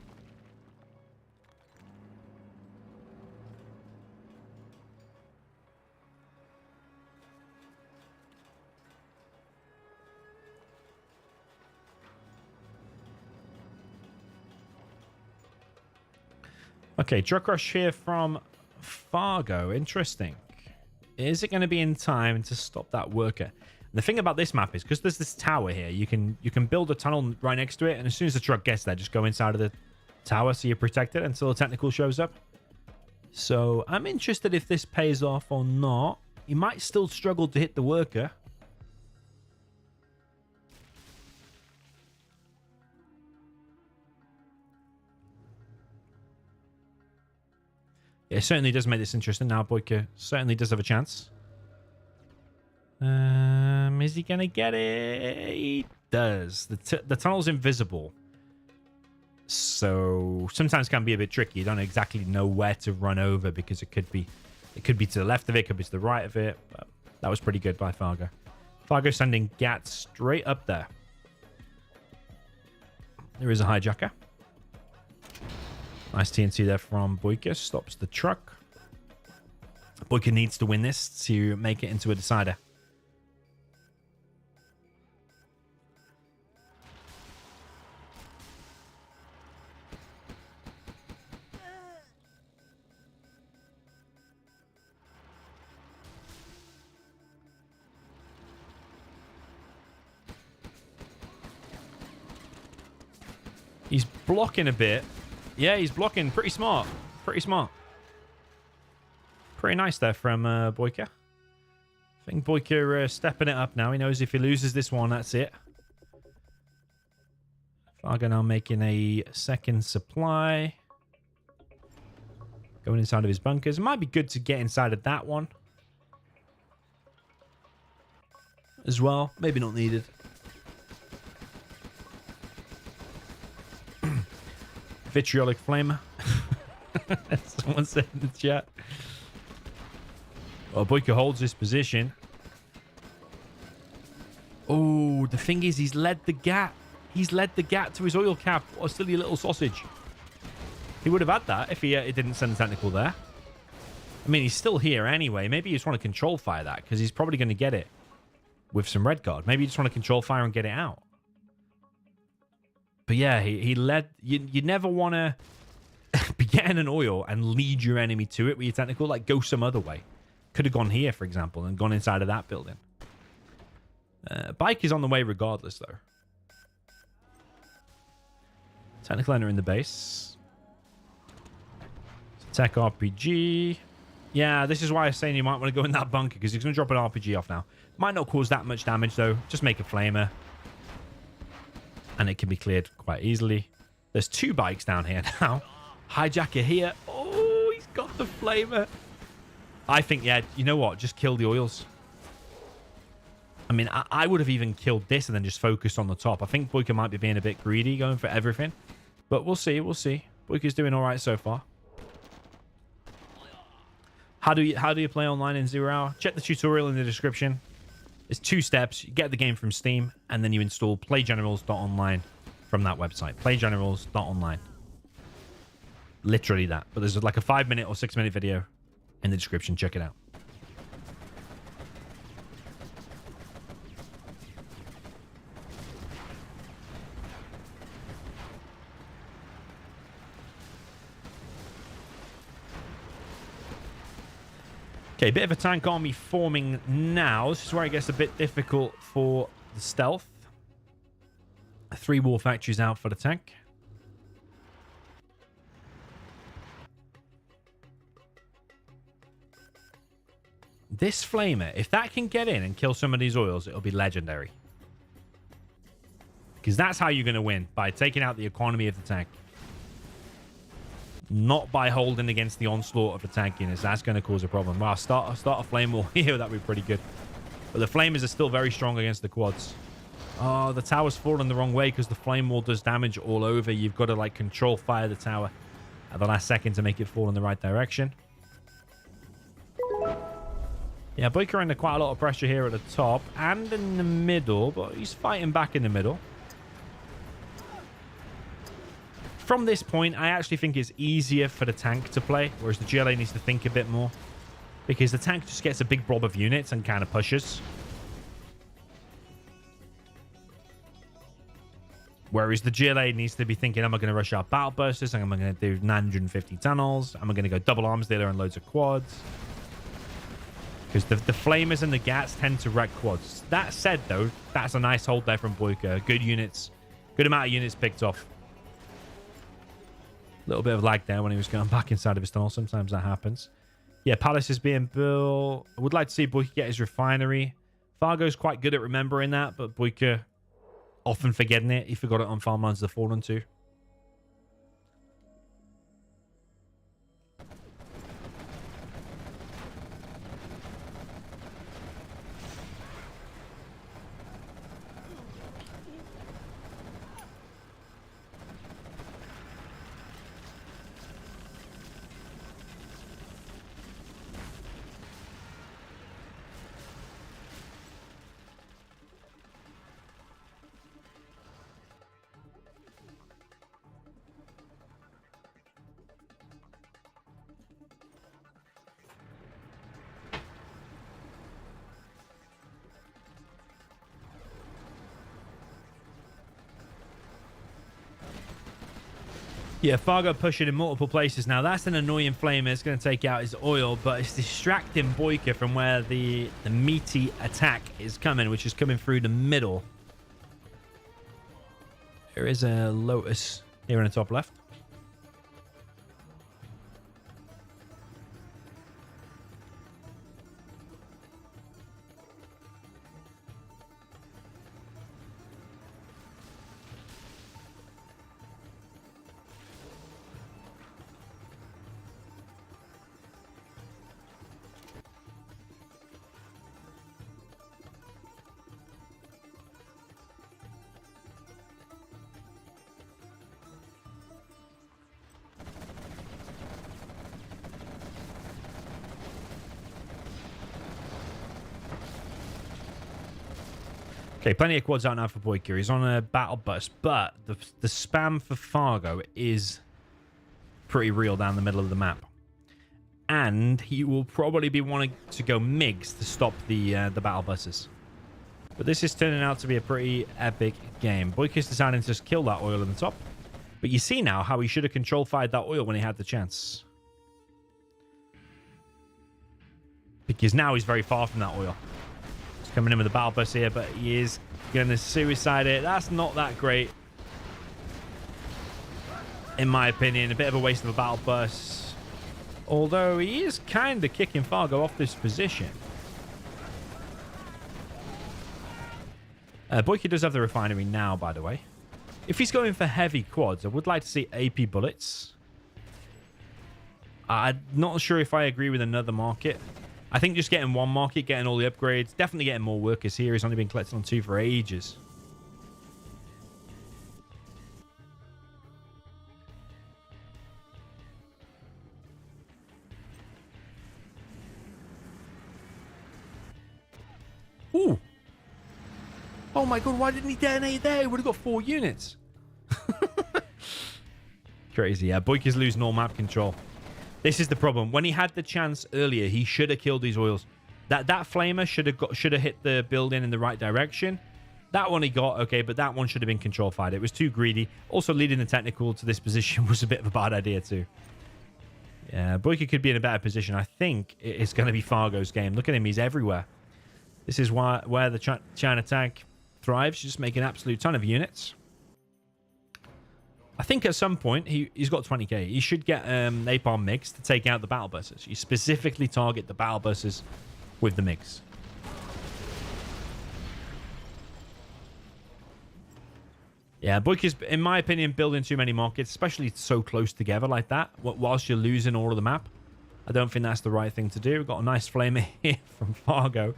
Okay, truck rush here from Fargo. Interesting. Is it going to be in time to stop that worker? And the thing about this map is because there's this tower here, you can build a tunnel right next to it, and as soon as the truck gets there, just go inside of the tower so you're protected until the technical shows up. So I'm interested if this pays off or not. He might still struggle to hit the worker. It certainly does make this interesting now. BoYcaH certainly does have a chance. Is he going to get it? He does. The tunnel's invisible. So sometimes can be a bit tricky. You don't exactly know where to run over because it could be to the left of it, could be to the right of it. But that was pretty good by Fargo. Fargo sending GAT straight up there. There is a hijacker. Nice TNT there from BoYcaH. Stops the truck. BoYcaH needs to win this to make it into a decider. He's blocking a bit. Yeah, he's blocking. Pretty smart. Pretty smart. Pretty nice there from BoYcaH. I think BoYcaH stepping it up now. He knows if he loses this one, that's it. Fargo now making a second supply. Going inside of his bunkers. It might be good to get inside of that one as well. Maybe not needed. Vitriolic flamer. Someone said in the chat. Well, BoYcaH holds his position. Oh, the thing is, he's led the GAT. He's led the GAT to his oil cap. What a silly little sausage. He would have had that if he didn't send the technical there. I mean, he's still here anyway. Maybe you just want to control fire that because he's probably going to get it with some red guard. Maybe you just want to control fire and get it out. But yeah, he led... You never want to be getting an oil and lead your enemy to it with your technical. Like, go some other way. Could have gone here, for example, and gone inside of that building. Bike is on the way regardless, though. Technical enter in the base. Tech RPG. Yeah, this is why I was saying you might want to go in that bunker, because he's going to drop an RPG off now. Might not cause that much damage, though. Just make a flamer. And it can be cleared quite easily. There's 2 bikes down here now. Hijacker here. Oh, he's got the flamer. I think, yeah, you know what? Just kill the oils. I mean, I would have even killed this and then just focused on the top. I think BoYcaH might be being a bit greedy, going for everything. But we'll see, we'll see. BoYcaH's doing all right so far. How do you play online in 0 hour? Check the tutorial in the description. It's 2 steps. You get the game from Steam, and then you install playgenerals.online from that website. Playgenerals.online. Literally that. But there's like a 5-minute or 6-minute video in the description. Check it out. Okay, bit of a tank army forming now. This is where it gets a bit difficult for the stealth. 3 war factories out for the tank. This flamer, if that can get in and kill some of these oils, it'll be legendary. Because that's how you're going to win, by taking out the economy of the tank. Not by holding against the onslaught of the tank units. That's going to cause a problem. Wow, start a flame wall here. That'd be pretty good. But the flamers are still very strong against the quads. Oh, the tower's fallen the wrong way because the flame wall does damage all over. You've got to, like, control fire the tower at the last second to make it fall in the right direction. Yeah, BoYcaH under quite a lot of pressure here at the top and in the middle, but he's fighting back in the middle. From this point, I actually think it's easier for the tank to play, whereas the GLA needs to think a bit more. Because the tank just gets a big blob of units and kind of pushes. Whereas the GLA needs to be thinking, am I going to rush out battle bursters? Am I going to do 950 tunnels? Am I going to go double arms dealer and loads of quads? Because the flamers and the gats tend to wreck quads. That said, though, that's a nice hold there from BoYcaH. Good units. Good amount of units picked off. Little bit of lag there when he was going back inside of his tunnel. Sometimes that happens. Yeah, Palace is being built. I would like to see BoYcaH get his refinery. Fargo's quite good at remembering that, but BoYcaH often forgetting it. He forgot it on Farmlands of the Fallen too. Yeah, Fargo pushing in multiple places now. That's an annoying flamer. It's going to take out his oil, but it's distracting BoYcaH from where the meaty attack is coming, which is coming through the middle. There is a Lotus here in the top left. Okay, plenty of quads out now for BoYcaH. He's on a battle bus, but the spam for Fargo is pretty real down the middle of the map. And he will probably be wanting to go MiGs to stop the battle buses. But this is turning out to be a pretty epic game. BoYcaH's deciding to just kill that oil in the top. But you see now how he should have control fired that oil when he had the chance. Because now he's very far from that oil. Coming in with a battle bus here, but he is going to suicide it. That's not that great, in my opinion. A bit of a waste of a battle bus. Although he is kind of kicking Fargo off this position. BoYcaH does have the refinery now, by the way. If he's going for heavy quads, I would like to see AP bullets. I'm not sure if I agree with another market. I think just getting one market, getting all the upgrades, definitely getting more workers here. He's only been collecting on 2 for ages. Ooh. Oh my god, why didn't he detonate there? He would have got 4 units. Crazy, yeah. BoYcaH's losing all map control. This is the problem. When he had the chance earlier, he should have killed these oils. That flamer should have hit the building in the right direction. That one he got, okay, but that one should have been control fired. It was too greedy. Also, leading the technical to this position was a bit of a bad idea too. Yeah, BoYcaH could be in a better position. I think it's going to be Fargo's game. Look at him. He's everywhere. This is where the China tank thrives. Just making an absolute ton of units. I think at some point, he's got 20k. He should get napalm MiGs to take out the battle buses. You specifically target the battle buses with the MiGs. Yeah, BoYcaH's, in my opinion, building too many markets, especially so close together like that, whilst you're losing all of the map. I don't think that's the right thing to do. We've got a nice flamer here from Fargo.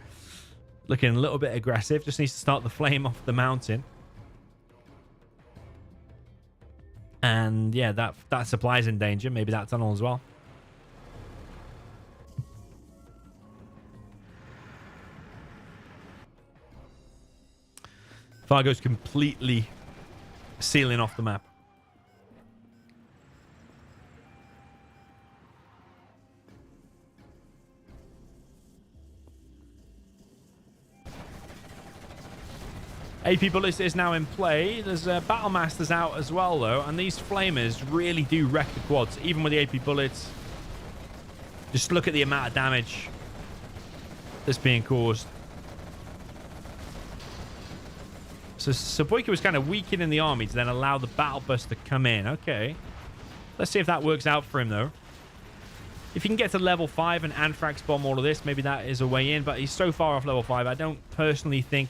Looking a little bit aggressive. Just needs to start the flame off the mountain. And yeah, that supply's in danger. Maybe that tunnel as well. Fargo's completely sealing off the map. AP Bullets is now in play. There's Battle Masters out as well, though. And these Flamers really do wreck the quads, even with the AP Bullets. Just look at the amount of damage that's being caused. So BoYcaH was kind of weakening the army to then allow the Battle Bus to come in. Okay. Let's see if that works out for him, though. If he can get to level 5 and Anthrax bomb all of this, maybe that is a way in. But he's so far off level 5, I don't personally think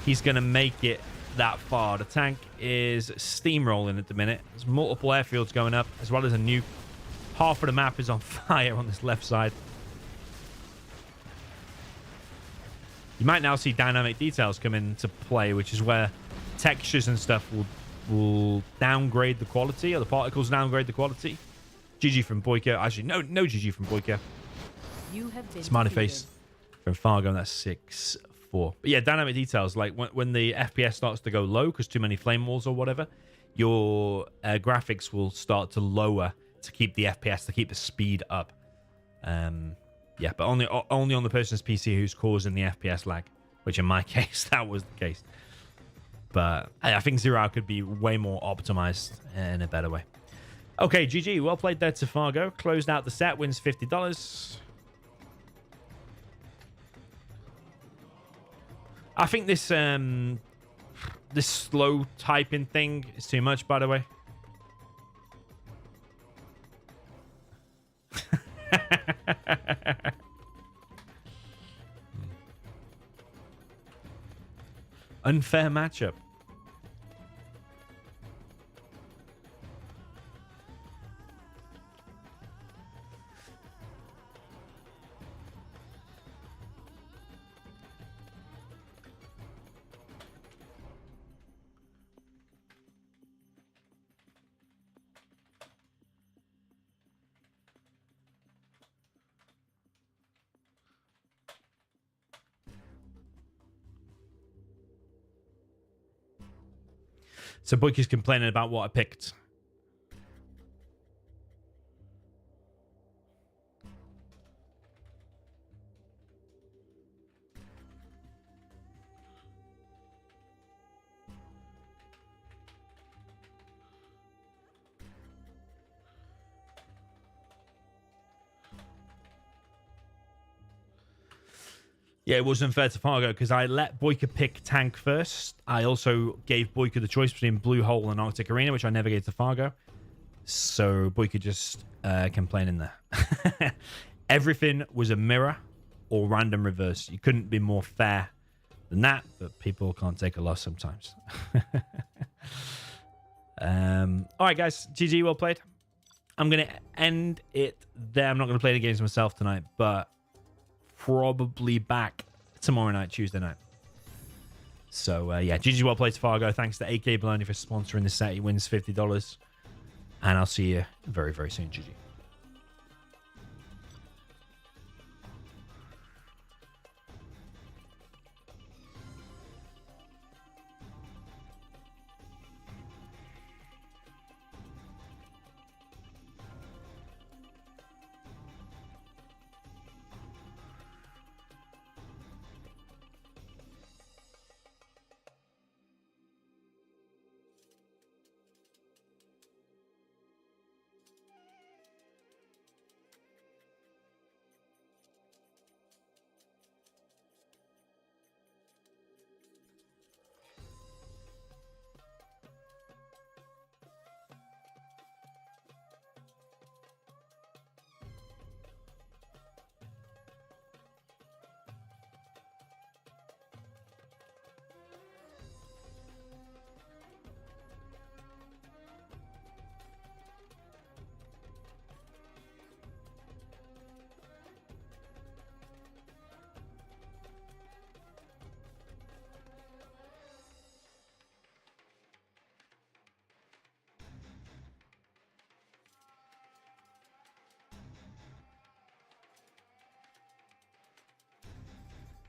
he's going to make it that far. The tank is steamrolling at the minute. There's multiple airfields going up, as well as a nuke. Half of the map is on fire on this left side. You might now see dynamic details come into play, which is where textures and stuff will downgrade the quality, or the particles downgrade the quality. GG from BoYcaH. Actually, no GG from BoYcaH. Smiley face from Fargo, and that's 6-4. But yeah, dynamic details, like when the FPS starts to go low because too many flame walls or whatever, your graphics will start to lower to keep the FPS, to keep the speed up. Yeah, but only on the person's PC who's causing the FPS lag, which in my case, that was the case. But I think Zero could be way more optimized in a better way. Okay, GG. Well played there to Fargo. Closed out the set, wins $50. I think this this slow typing thing is too much, by the way. Unfair matchup. So BoYcaH's complaining about what I picked. Yeah, it was unfair to Fargo because I let BoYcaH pick tank first. I also gave BoYcaH the choice between Blue Hole and Arctic Arena, which I never gave to Fargo. So BoYcaH just complaining there. Everything was a mirror or random reverse. You couldn't be more fair than that, but people can't take a loss sometimes. All right, guys. GG, well played. I'm going to end it there. I'm not going to play the games myself tonight, but probably back tomorrow night, Tuesday night. So, yeah, GG, well played to Fargo. Thanks to AK Baloney for sponsoring this set. He wins $50. And I'll see you very, very soon, GG.